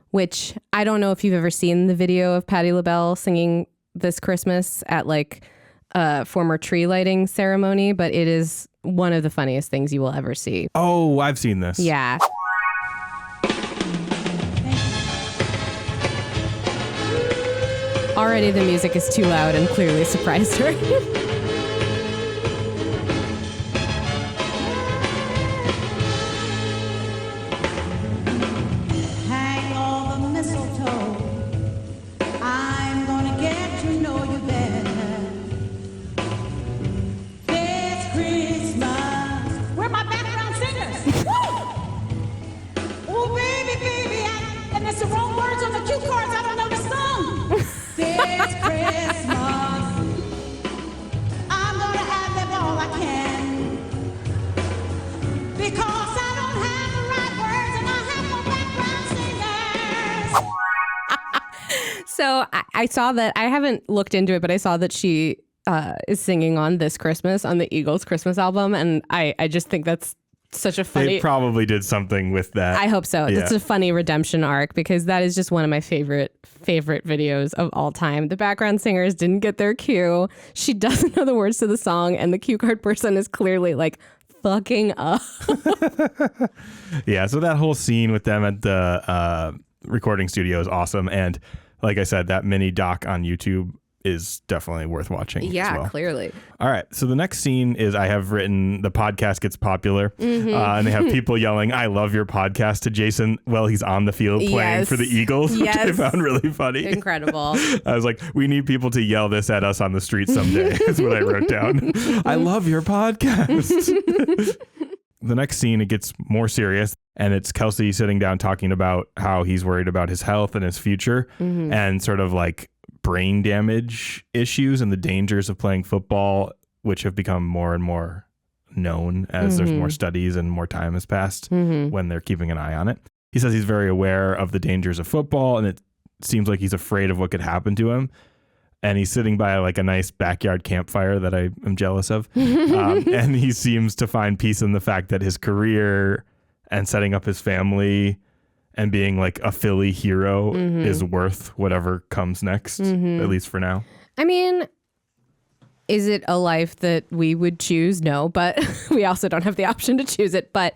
which I don't know if you've ever seen the video of Patti LaBelle singing This Christmas at like a former tree lighting ceremony, but it is one of the funniest things you will ever see. Oh, I've seen this. Yeah. Already the music is too loud and clearly surprised her. Hang all the mistletoe. I'm gonna get to know you better. This Christmas. Where are my background singers? Oh, baby, and there's the wrong words on the cue cards. I don't know the song. This Christmas, I'm gonna have them all I can. Because I don't have the right words and I have no background singers. So I saw that. I haven't looked into it, but I saw that she is singing on This Christmas on the Eagles Christmas album. And I just think that's such a funny... They probably did something with that. I hope so. Yeah. It's a funny redemption arc because that is just one of my favorite videos of all time. The background singers didn't get their cue. She doesn't know the words to the song, and the cue card person is clearly like fucking up. Yeah, so that whole scene with them at the recording studio is awesome. And like I said, that mini doc on YouTube is definitely worth watching. Yeah, as well. clearly. All right. So the next scene is I have written the podcast gets popular and they have people yelling, I love your podcast to Jason while he's on the field playing for the Eagles, which I found really funny. Incredible. I was like, we need people to yell this at us on the street someday is what I wrote down. I love your podcast. The next scene, it gets more serious, and it's Kelce sitting down talking about how he's worried about his health and his future and sort of like brain damage issues and the dangers of playing football, which have become more and more known as there's more studies and more time has passed when they're keeping an eye on it. He says he's very aware of the dangers of football, and it seems like he's afraid of what could happen to him. And he's sitting by like a nice backyard campfire that I am jealous of. And he seems to find peace in the fact that his career and setting up his family and being like a Philly hero is worth whatever comes next, at least for now. I mean, is it a life that we would choose? No, but we also don't have the option to choose it. But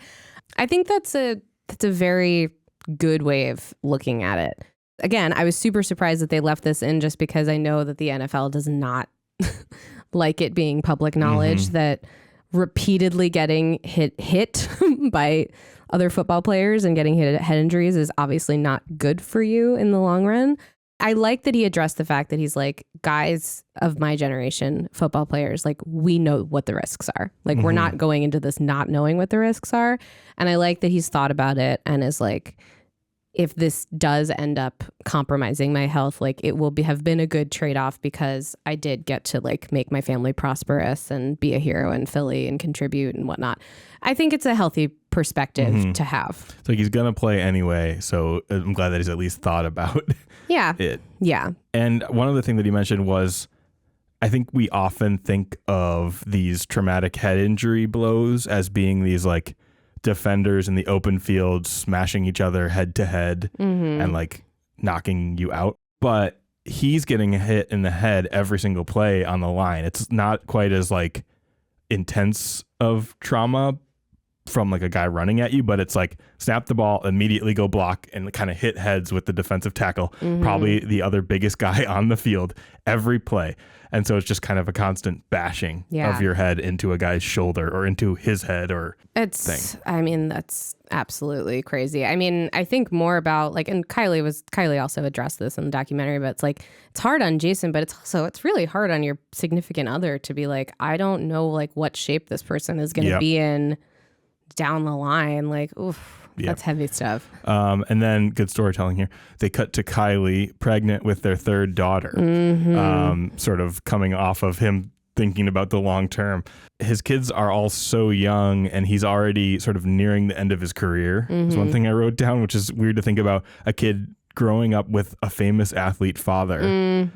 I think that's a very good way of looking at it. Again, I was super surprised that they left this in just because I know that the NFL does not like it being public knowledge that repeatedly getting hit by other football players and getting hit at head injuries is obviously not good for you in the long run. I like that he addressed the fact that he's like, guys of my generation, football players, like we know what the risks are. Like we're not going into this not knowing what the risks are. And I like that he's thought about it and is like, if this does end up compromising my health, like it will have been a good trade-off because I did get to like make my family prosperous and be a hero in Philly and contribute and whatnot. I think it's a healthy perspective to have. So he's going to play anyway. So I'm glad that he's at least thought about it. Yeah. And one other thing that he mentioned was, I think we often think of these traumatic head injury blows as being these like defenders in the open field smashing each other head to head and like knocking you out. But he's getting hit in the head every single play on the line. It's not quite as like intense of trauma, from like a guy running at you, but it's like snap the ball, immediately go block and kind of hit heads with the defensive tackle, probably the other biggest guy on the field every play. And so it's just kind of a constant bashing of your head into a guy's shoulder or into his head or thing. I mean, that's absolutely crazy. I mean, I think more about like, and Kylie also addressed this in the documentary, but it's like, it's hard on Jason, but it's really hard on your significant other to be like, I don't know like what shape this person is going to be in down the line. Like, oof. That's heavy stuff. And then good storytelling here. They cut to Kylie pregnant with their third daughter, sort of coming off of him thinking about the long term. His kids are all so young and he's already sort of nearing the end of his career. Is one thing I wrote down, which is weird to think about a kid growing up with a famous athlete father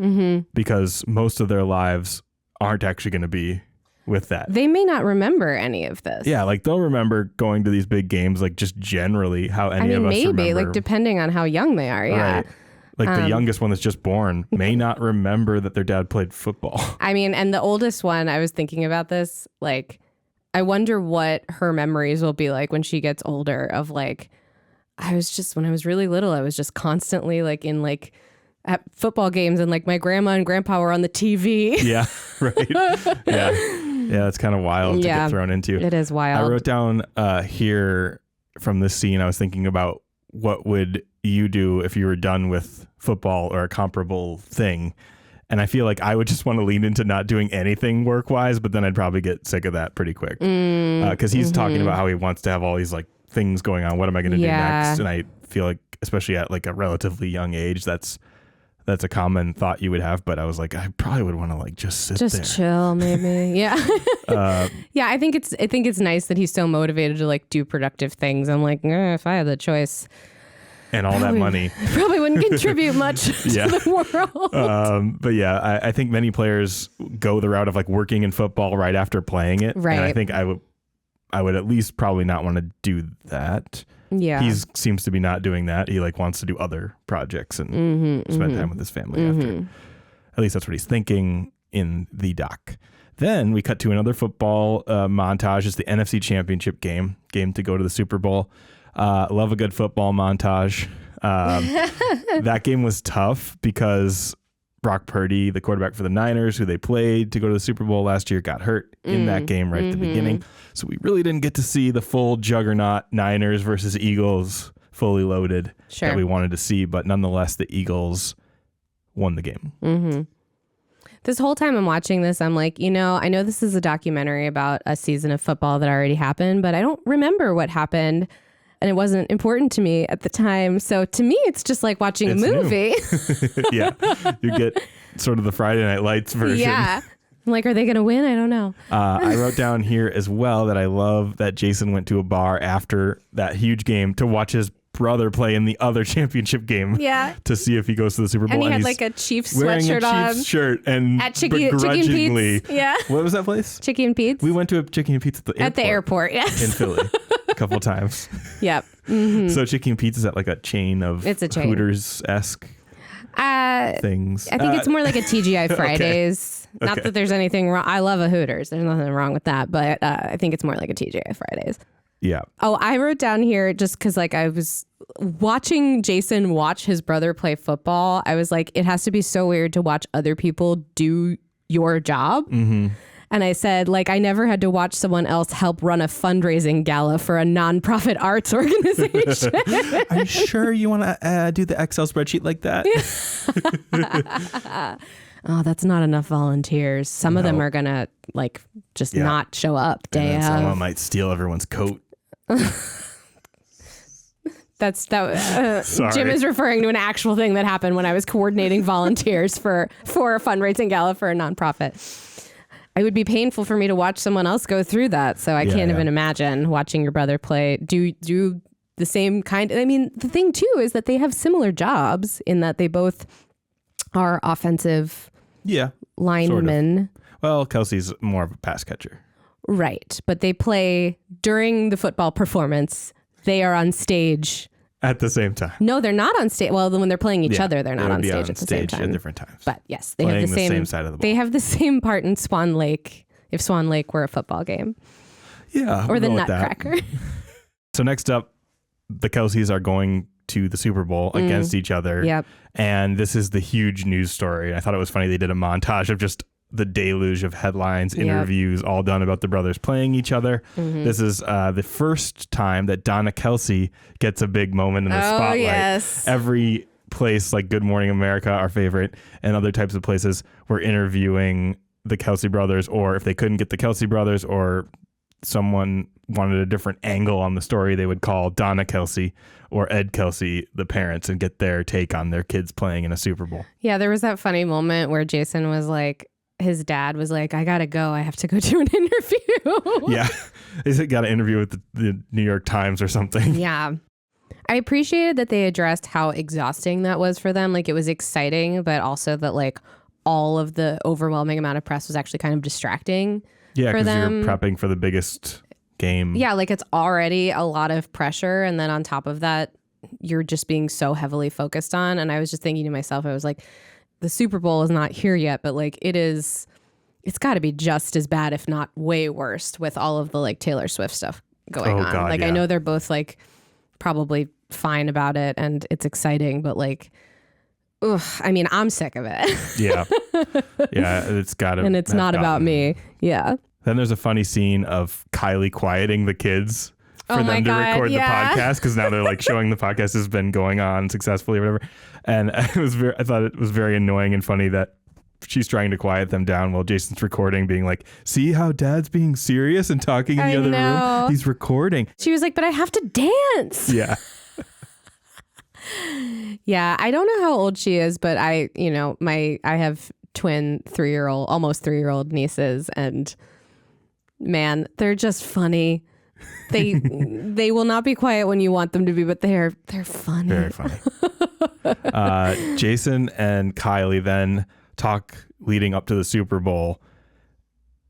because most of their lives aren't actually going to be with that. They may not remember any of this. Yeah, like they'll remember going to these big games, like just generally how any of us remember. Maybe, like depending on how young they are, Right. Like the youngest one that's just born may not remember that their dad played football. I mean, and the oldest one, I was thinking about this, like, I wonder what her memories will be like when she gets older of like, when I was really little, I was just constantly like in like at football games and like my grandma and grandpa were on the TV. Yeah, right. Yeah, it's kind of wild to get thrown into. It is wild. I wrote down here from this scene, I was thinking about what would you do if you were done with football or a comparable thing? And I feel like I would just want to lean into not doing anything work-wise, but then I'd probably get sick of that pretty quick. Because he's talking about how he wants to have all these like things going on. What am I going to do next? And I feel like, especially at like a relatively young age, that's a common thought you would have, but I was like, I probably would want to like just sit there. Just chill, maybe. Yeah. Yeah, I think it's nice that he's so motivated to like do productive things. I'm like, if I had the choice. And all that money. Probably wouldn't contribute much to the world. But yeah, I think many players go the route of like working in football right after playing it. Right. And I think I would at least probably not want to do that. Yeah. He seems to be not doing that. He like wants to do other projects and spend time with his family after. At least that's what he's thinking in the doc. Then we cut to another football montage. It's the NFC Championship game to go to the Super Bowl. Love a good football montage. That game was tough because Brock Purdy, the quarterback for the Niners, who they played to go to the Super Bowl last year, got hurt in that game right at the beginning. So we really didn't get to see the full juggernaut Niners versus Eagles fully loaded that we wanted to see. But nonetheless, the Eagles won the game. This whole time I'm watching this, I'm like, I know this is a documentary about a season of football that already happened, but I don't remember what happened. And it wasn't important to me at the time. So to me, it's just like watching a movie. Yeah. You get sort of the Friday Night Lights version. Yeah. I'm like, are they going to win? I don't know. I wrote down here as well that I love that Jason went to a bar after that huge game to watch his brother play in the other championship game to see if he goes to the Super Bowl. And he had like a Chiefs sweatshirt on. Chiefs shirt and at Chicky and Pete's. Yeah. What was that place? Chicky and Pete's. We went to a Chicky and Pete's at the airport. Yes. In Philly a couple times. Yep. So Chicky and Pete's is that like a chain of Hooters-esque things? I think it's more like a TGI Fridays. Okay. Not that there's anything wrong. I love a Hooters. There's nothing wrong with that. But I think it's more like a TGI Fridays. Yeah. Oh, I wrote down here just because like I was watching Jason watch his brother play football. I was like, it has to be so weird to watch other people do your job. And I said, like, I never had to watch someone else help run a fundraising gala for a nonprofit arts organization. Are you sure you want to do the Excel spreadsheet like that? Oh, that's not enough volunteers. Some of them are going to like just not show up day of. Someone might steal everyone's coat. Jim is referring to an actual thing that happened when I was coordinating volunteers for a fundraising gala for a nonprofit. It would be painful for me to watch someone else go through that. So I can't even imagine watching your brother play. Do the same kind. I mean, the thing too is that they have similar jobs in that they both are offensive linemen. Sort of. Well, Kelce's more of a pass catcher. Right. But they play during the football performance. They are on stage. At the same time. No, they're not on stage. Well, when they're playing each other, they're not on stage at the same time. At different times. But yes, they have the same side of the ball. They have the same part in Swan Lake, if Swan Lake were a football game. Yeah. Or the we'll go with that. Nutcracker. So next up, the Kelces are going to the Super Bowl against each other. Yep. And this is the huge news story. I thought it was funny they did a montage of just the deluge of headlines, interviews, all done about the brothers playing each other. This is the first time that Donna Kelce gets a big moment in the spotlight. Yes. Every place like Good Morning America, our favorite, and other types of places were interviewing the Kelce brothers, or if they couldn't get the Kelce brothers or someone wanted a different angle on the story, they would call Donna Kelce or Ed Kelce, the parents, and get their take on their kids playing in a Super Bowl. Yeah, there was that funny moment where Jason was like, his dad was like, I gotta go. I have to go do an interview. Yeah. He's got an interview with the New York Times or something. Yeah. I appreciated that they addressed how exhausting that was for them. Like, it was exciting, but also that like all of the overwhelming amount of press was actually kind of distracting. Yeah, for because you're them. prepping for the biggest game. Yeah, like it's already a lot of pressure. And then on top of that, you're just being so heavily focused on. And I was just thinking to myself, I was like, the Super Bowl is not here yet, but like it's got to be just as bad, if not way worse, with all of the like Taylor Swift stuff going on. God, like, yeah. I know they're both like probably fine about it and it's exciting, but like, ugh, I mean, I'm sick of it. Yeah. Yeah, it's got to. And it's not about me. Yeah. Then there's a funny scene of Kylie quieting the kids for Oh my them to God, record yeah. the podcast, because now they're like showing the podcast has been going on successfully or whatever. And I thought it was very annoying and funny that she's trying to quiet them down while Jason's recording, being like, see how dad's being serious and talking in the other room? He's recording. She was like, but I have to dance. Yeah. Yeah. I don't know how old she is, but I have twin almost 3-year-old nieces, and man, they're just funny. They will not be quiet when you want them to be, but they're funny. Very funny. Jason and Kylie then talk leading up to the Super Bowl,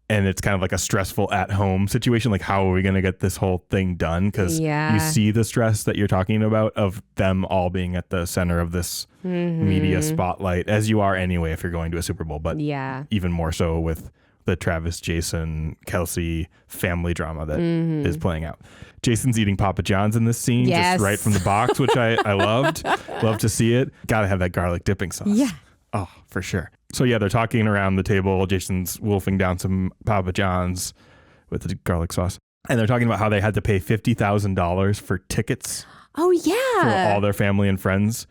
and it's kind of like a stressful at-home situation. Like, how are we going to get this whole thing done? Because you see the stress that you're talking about of them all being at the center of this media spotlight, as you are anyway if you're going to a Super Bowl, but even more so with the Travis, Jason, Kelce family drama that is playing out. Jason's eating Papa John's in this scene, just right from the box, which I loved. Love to see it. Gotta have that garlic dipping sauce. Yeah. Oh, for sure. So yeah, they're talking around the table. Jason's wolfing down some Papa John's with the garlic sauce. And they're talking about how they had to pay $50,000 for tickets Oh, yeah. for all their family and friends.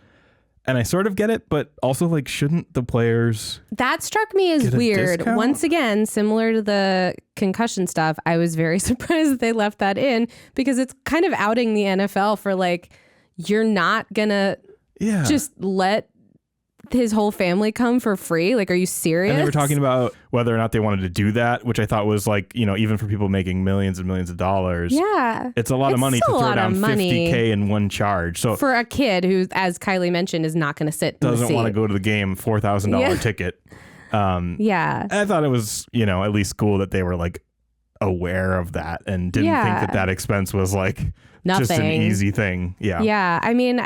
And I sort of get it, but also, like, shouldn't the players... That struck me as get a weird. discount? Once again, similar to the concussion stuff, I was very surprised that they left that in, because it's kind of outing the NFL for like, you're not gonna just let his whole family come for free. Like, are you serious? And they were talking about whether or not they wanted to do that, which I thought was like, even for people making millions and millions of dollars. Yeah. It's a lot of money to throw down $50K in one charge. So for a kid who, as Kylie mentioned, is not going to sit in the doesn't seat. want to go to the game, $4,000 ticket. Yeah. I thought it was, at least cool that they were like aware of that and didn't think that expense was like just an easy thing. Yeah. Yeah. I mean,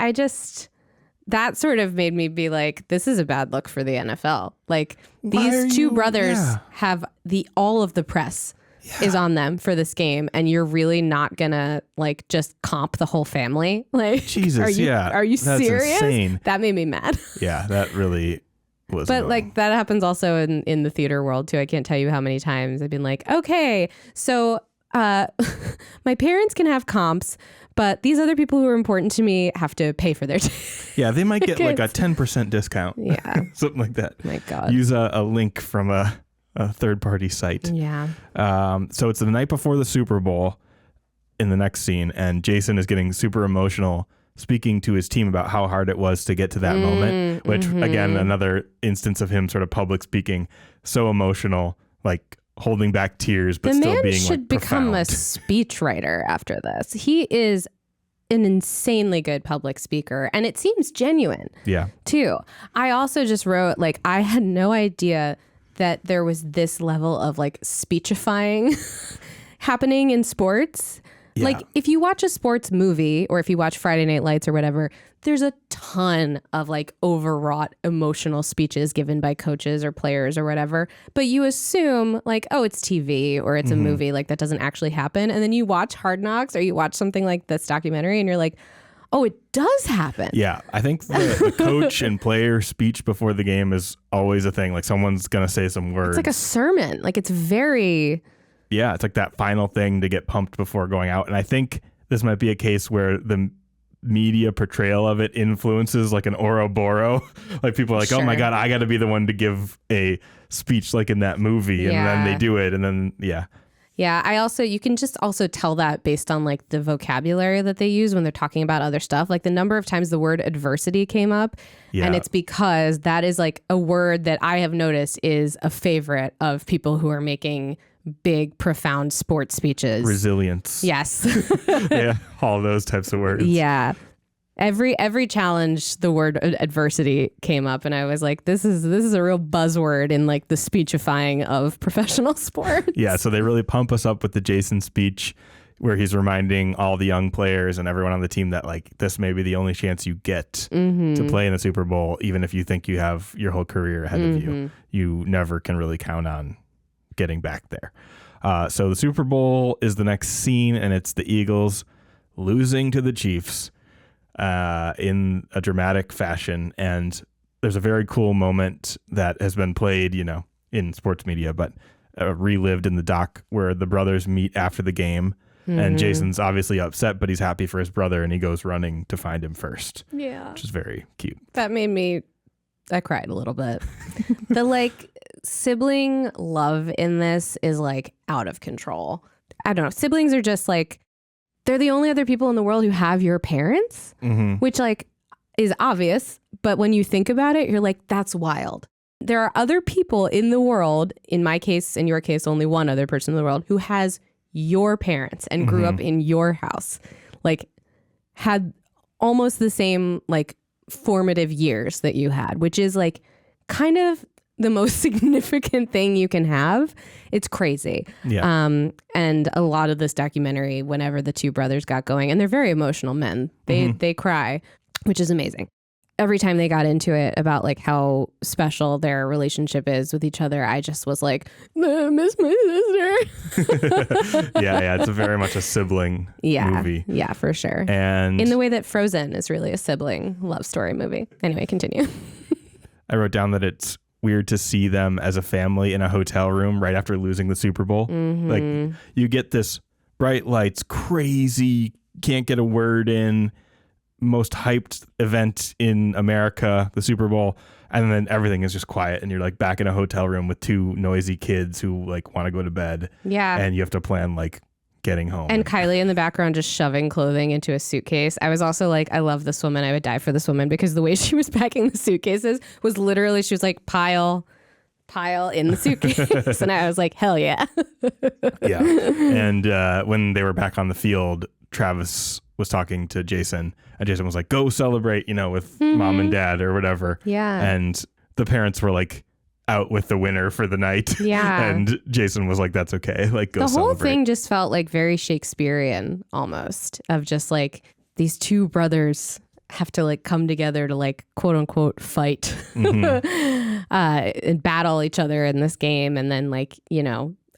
that sort of made me be like, this is a bad look for the NFL. Like, these two brothers have all of the press is on them for this game, and you're really not gonna like just comp the whole family. Like, Jesus, are you That's serious? Insane. That made me mad. Yeah, that really was. But annoying. like, that happens also in the theater world too. I can't tell you how many times I've been like, okay, so my parents can have comps, but these other people who are important to me have to pay for their yeah, they might get like a 10% discount. Yeah. Something like that. My God. Use a link from a third-party site. Yeah. So it's the night before the Super Bowl in the next scene, and Jason is getting super emotional, speaking to his team about how hard it was to get to that moment, which, again, another instance of him sort of public speaking, so emotional, like holding back tears, but still being like The man should become a speechwriter after this. He is an insanely good public speaker, and it seems genuine too. I also just wrote, like, I had no idea that there was this level of like speechifying happening in sports. Yeah. Like if you watch a sports movie or if you watch Friday Night Lights or whatever, there's a ton of like overwrought emotional speeches given by coaches or players or whatever. But you assume like, oh, it's TV or it's a movie, like that doesn't actually happen. And then you watch Hard Knocks or you watch something like this documentary and you're like, oh, it does happen. Yeah, I think the coach and player speech before the game is always a thing. Like someone's going to say some words. It's like a sermon. Like it's very... Yeah, it's like that final thing to get pumped before going out. And I think this might be a case where the media portrayal of it influences like an Ouroboros. Like people are like, oh my God, I got to be the one to give a speech like in that movie. And then they do it. And then, yeah. Yeah, you can just also tell that based on like the vocabulary that they use when they're talking about other stuff. Like the number of times the word adversity came up. Yeah. And it's because that is like a word that I have noticed is a favorite of people who are making big, profound sports speeches. Resilience. Yes. Yeah, all those types of words. Yeah. Every challenge, the word adversity came up, and I was like, this is a real buzzword in like the speechifying of professional sports. Yeah, so they really pump us up with the Jason speech where he's reminding all the young players and everyone on the team that like this may be the only chance you get to play in the Super Bowl, even if you think you have your whole career ahead of you. You never can really count on getting back there. So the Super Bowl is the next scene, and it's the Eagles losing to the Chiefs in a dramatic fashion. And there's a very cool moment that has been played, in sports media, but relived in the doc where the brothers meet after the game. And Jason's obviously upset, but he's happy for his brother, and he goes running to find him first. Yeah. Which is very cute. That made me... I cried a little bit. The like sibling love in this is like out of control. I don't know. Siblings are just like, they're the only other people in the world who have your parents, which like is obvious. But when you think about it, you're like, that's wild. There are other people in the world, in my case, in your case, only one other person in the world who has your parents and grew up in your house, like had almost the same like formative years that you had, which is like kind of the most significant thing you can have. It's crazy. Yeah. And a lot of this documentary, whenever the two brothers got going, and they're very emotional men, they cry, which is amazing. Every time they got into it about like how special their relationship is with each other, I just was like, I miss my sister. Yeah, it's very much a sibling movie. Yeah, for sure. And in the way that Frozen is really a sibling love story movie. Anyway, continue. I wrote down that it's weird to see them as a family in a hotel room right after losing the Super Bowl. Like you get this bright lights, crazy, can't get a word in, most hyped event in America, the Super Bowl, and then everything is just quiet and you're like back in a hotel room with two noisy kids who like want to go to bed. Yeah. And you have to plan like getting home. And Kylie in the background just shoving clothing into a suitcase. I was also like, I love this woman. I would die for this woman, because the way she was packing the suitcases was literally, she was like pile in the suitcase. And I was like, hell yeah. Yeah. And when they were back on the field, Travis was talking to Jason, and Jason was like, go celebrate, with mom and dad or whatever. Yeah. And the parents were like out with the winner for the night. Yeah. And Jason was like, that's okay. Like, go celebrate. The whole thing just felt like very Shakespearean almost, of just like these two brothers have to like come together to like quote unquote fight and battle each other in this game. And then like,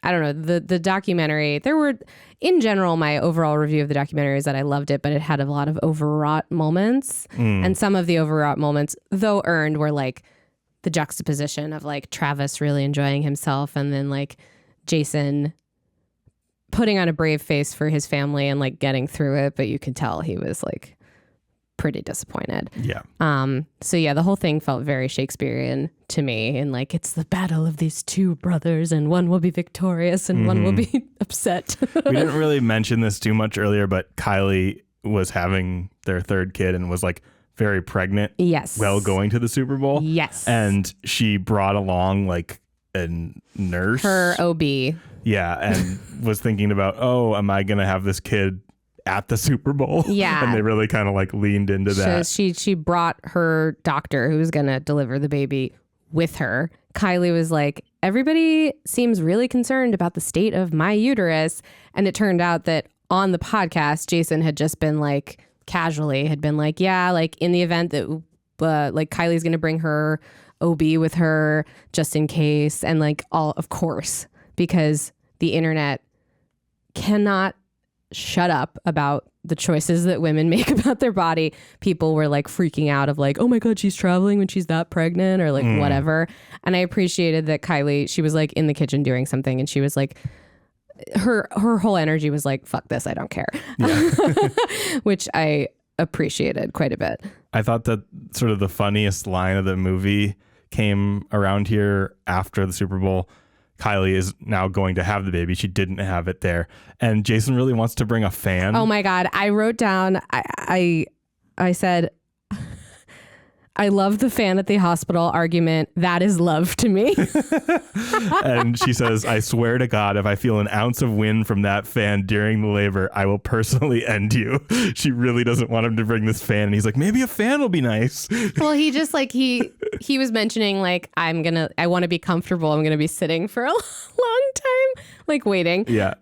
I don't know, the documentary, there were, in general, my overall review of the documentary is that I loved it, but it had a lot of overwrought moments. And some of the overwrought moments, though earned, were like the juxtaposition of like Travis really enjoying himself and then like Jason putting on a brave face for his family and like getting through it. But you could tell he was like pretty disappointed. Yeah. So yeah, the whole thing felt very Shakespearean to me, and like it's the battle of these two brothers, and one will be victorious and one will be upset. We didn't really mention this too much earlier, but Kylie was having their third kid and was like very pregnant. Yes. While going to the Super Bowl. Yes. And she brought along like a nurse. Her OB. Yeah. And was thinking about, oh, am I going to have this kid at the Super Bowl? Yeah. And they really kind of like leaned into that. She brought her doctor who was going to deliver the baby with her. Kylie was like, everybody seems really concerned about the state of my uterus. And it turned out that on the podcast, Jason had just been like casually had been like, yeah, like in the event that like Kylie's going to bring her OB with her just in case. And like of course, because the internet cannot shut up about the choices that women make about their body. People were like freaking out of like, oh my God, she's traveling when she's that pregnant or like whatever. And I appreciated that Kylie, she was like in the kitchen doing something and she was like, her whole energy was like, fuck this, I don't care. Yeah. Which I appreciated quite a bit. I thought that sort of the funniest line of the movie came around here after the Super Bowl. Kylie is now going to have the baby. She didn't have it there. And Jason really wants to bring a fan. Oh my God. I wrote down, I said, I love the fan at the hospital argument. That is love to me. And she says, I swear to God, if I feel an ounce of wind from that fan during the labor, I will personally end you. She really doesn't want him to bring this fan. And he's like, maybe a fan will be nice. Well, he just like, he was mentioning like, I want to be comfortable. I'm going to be sitting for a long time, like waiting. Yeah.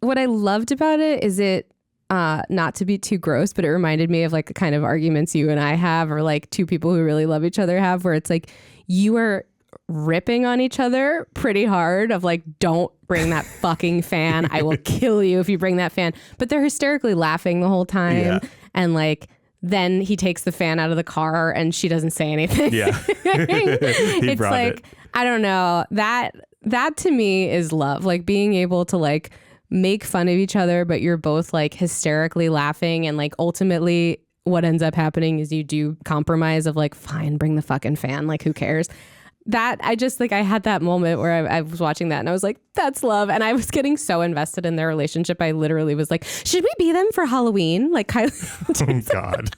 What I loved about it is not to be too gross, but it reminded me of like the kind of arguments you and I have, or like two people who really love each other have, where it's like you are ripping on each other pretty hard of like, don't bring that fucking fan. I will kill you if you bring that fan. But they're hysterically laughing the whole time. Yeah. And like, then he takes the fan out of the car and she doesn't say anything. Yeah. It's like, I don't know, that to me is love. Like being able to like make fun of each other, but you're both like hysterically laughing, and like ultimately what ends up happening is you do compromise of like, fine, bring the fucking fan, like who cares. That I just like, I had that moment where I was watching that and I was like, that's love. And I was getting so invested in their relationship. I literally was like, should we be them for Halloween? Like Kylie. Oh God.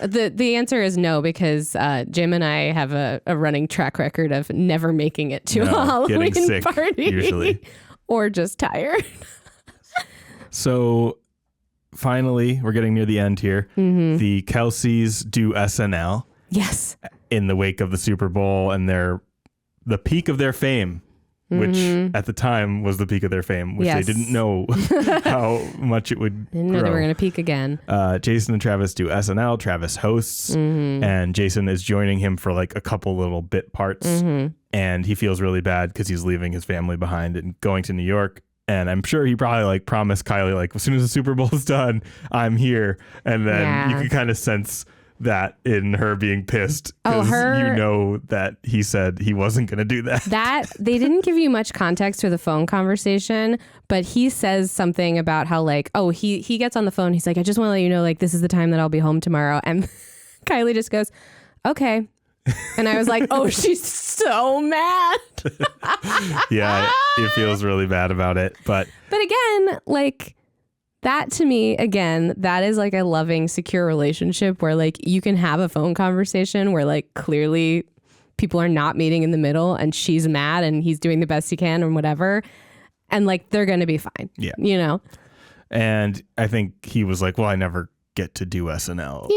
The answer is no, because Jim and I have a running track record of never making it to a Halloween sick, party. Usually. Or just tired. So finally, we're getting near the end here. Mm-hmm. The Kelces do SNL. Yes. In the wake of the Super Bowl, and the peak of their fame, which at the time was the peak of their fame, which they didn't know how much it would Didn't know they were going to peak again. Jason and Travis do SNL. Travis hosts, and Jason is joining him for like a couple little bit parts. And he feels really bad because he's leaving his family behind and going to New York. And I'm sure he probably like promised Kylie, like, as soon as the Super Bowl is done, I'm here. And then you can kind of sense that in her being pissed, because you know that he said he wasn't going to do that. That they didn't give you much context for the phone conversation, but he says something about how like, oh, he gets on the phone. He's like, I just want to let you know, like, this is the time that I'll be home tomorrow. And Kylie just goes, okay. And I was like, oh, she's so mad. Yeah, it feels really bad about it. But again, like, that to me, again, that is like a loving, secure relationship where like you can have a phone conversation where like clearly people are not meeting in the middle and she's mad and he's doing the best he can or whatever. And like, they're going to be fine. Yeah. You know? And I think he was like, well, I never get to do SNL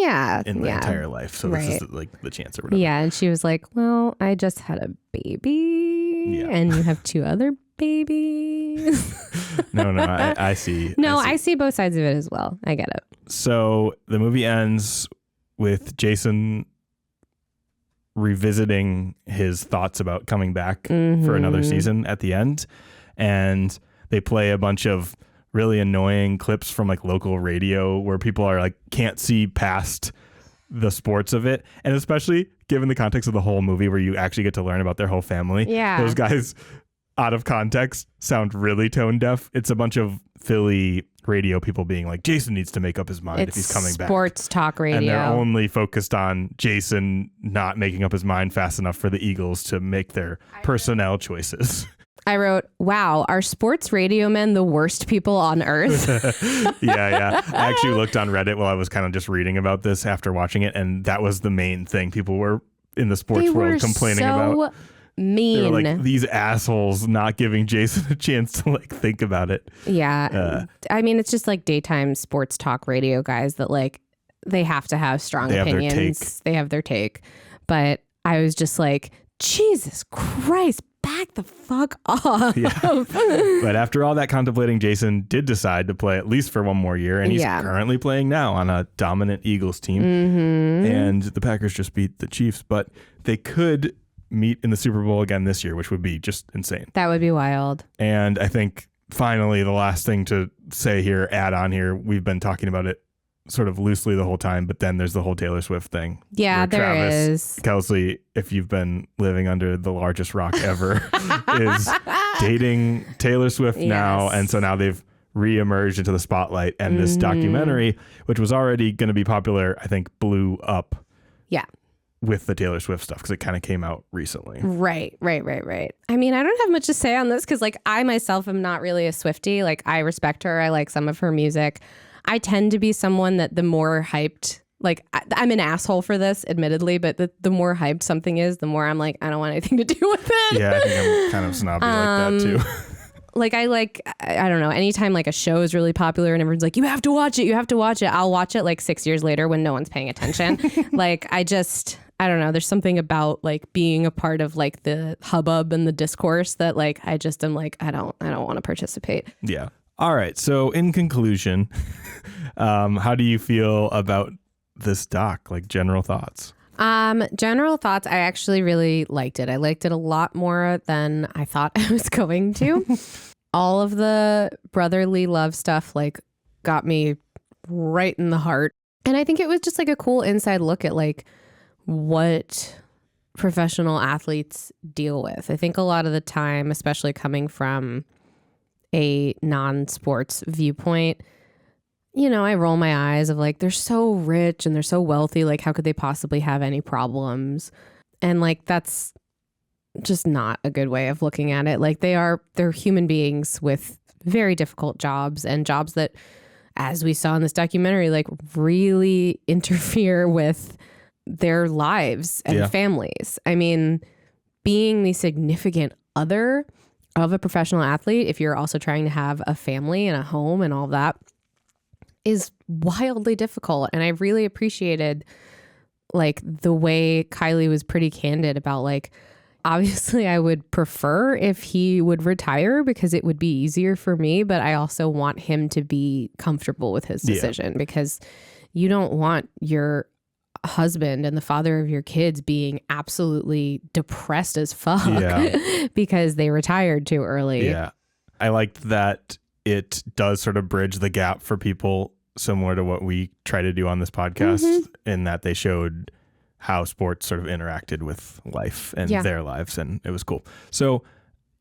in my entire life. So this is like the chance or whatever. Yeah. And she was like, well, I just had a baby and you have two other babies. No, I see. No, I see both sides of it as well. I get it. So the movie ends with Jason revisiting his thoughts about coming back for another season at the end. And they play a bunch of really annoying clips from like local radio where people are like, can't see past the sports of it. And especially given the context of the whole movie where you actually get to learn about their whole family. Yeah. Those guys out of context sound really tone deaf. It's a bunch of Philly radio people being like, Jason needs to make up his mind if he's coming back. Sports talk radio. And they're only focused on Jason not making up his mind fast enough for the Eagles to make their personnel choices. I wrote, wow, are sports radio men the worst people on earth? Yeah. I actually looked on Reddit while I was kind of just reading about this after watching it. And that was the main thing people were in the sports world complaining about. Mean. They were like, these assholes not giving Jason a chance to like think about it. Yeah. I mean, it's just like daytime sports talk radio guys that like, they have to have strong opinions. They have their take. But I was just like, Jesus Christ, back the fuck off. Yeah. But after all that contemplating, Jason did decide to play at least for one more year, and he's currently playing now on a dominant Eagles team. And the Packers just beat the Chiefs, but they could meet in the Super Bowl again this year, which would be just insane. That would be wild. And I think finally the last thing to say here, add on here, we've been talking about it sort of loosely the whole time, but then there's the whole Taylor Swift thing. Yeah, there is. Kelce, if you've been living under the largest rock ever, is dating Taylor Swift now. And so now they've reemerged into the spotlight, and this documentary, which was already going to be popular, I think blew up. Yeah. With the Taylor Swift stuff, because it kind of came out recently. Right. I mean, I don't have much to say on this because like I myself am not really a Swiftie. Like I respect her. I like some of her music. I tend to be someone that the more hyped, like I'm an asshole for this, admittedly, but the more hyped something is, the more I'm like, I don't want anything to do with it. Yeah, I think I'm kind of snobby like that too. Like I don't know, anytime like a show is really popular and everyone's like, you have to watch it. I'll watch it like 6 years later when no one's paying attention. Like I don't know. There's something about like being a part of like the hubbub and the discourse that like I just am like, I don't want to participate. Yeah. All right. So in conclusion, how do you feel about this doc? Like general thoughts? General thoughts. I actually really liked it. I liked it a lot more than I thought I was going to. All of the brotherly love stuff like got me right in the heart. And I think it was just like a cool inside look at like what professional athletes deal with. I think a lot of the time, especially coming from a non-sports viewpoint, you know, I roll my eyes of like, they're so rich and they're so wealthy. Like, how could they possibly have any problems? And like, that's just not a good way of looking at it. Like they're human beings with very difficult jobs, and jobs that, as we saw in this documentary, like really interfere with their lives and families. I mean, being the significant other of a professional athlete, if you're also trying to have a family and a home and all that, is wildly difficult. And I really appreciated like the way Kylie was pretty candid about like, obviously I would prefer if he would retire because it would be easier for me, but I also want him to be comfortable with his decision because you don't want your husband and the father of your kids being absolutely depressed as fuck because they retired too early. Yeah. I liked that it does sort of bridge the gap for people similar to what we try to do on this podcast, in that they showed how sports sort of interacted with life and their lives, and it was cool. So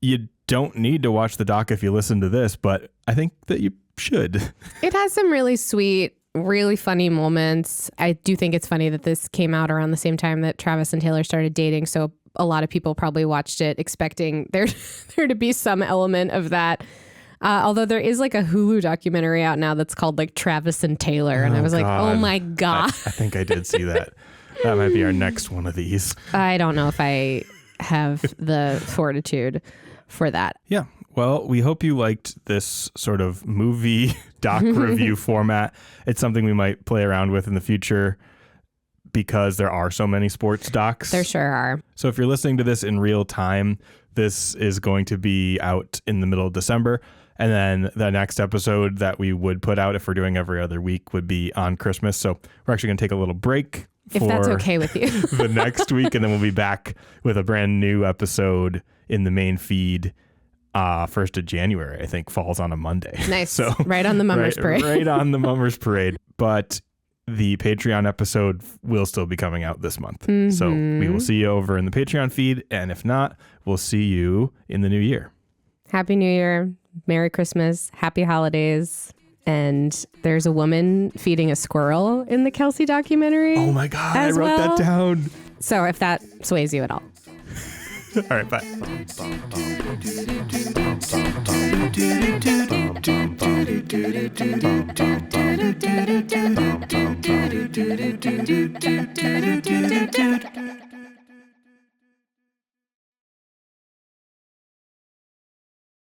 you don't need to watch the doc if you listen to this, but I think that you should. It has some really sweet, really funny moments. I do think it's funny that this came out around the same time that Travis and Taylor started dating, so a lot of people probably watched it expecting there to be some element of that. Although there is like a Hulu documentary out now that's called like Travis and Taylor. And I was like, oh my God. I think I did see that. That might be our next one of these. I don't know if I have the fortitude for that. Yeah. Well, we hope you liked this sort of movie doc review format. It's something we might play around with in the future because there are so many sports docs. There sure are. So if you're listening to this in real time, this is going to be out in the middle of December. And then the next episode that we would put out if we're doing every other week would be on Christmas. So we're actually going to take a little break. If that's okay with you. The next week. And then we'll be back with a brand new episode in the main feed. 1st of January, I think, falls on a Monday. Nice. So right on the Mummers Parade. Right on the Mummers Parade. But the Patreon episode will still be coming out this month. So we will see you over in the Patreon feed. And if not, we'll see you in the new year. Happy New Year. Merry Christmas. Happy holidays. And there's a woman feeding a squirrel in the Kelce documentary. Oh my God, I wrote that down. So if that sways you at all. All right, bye.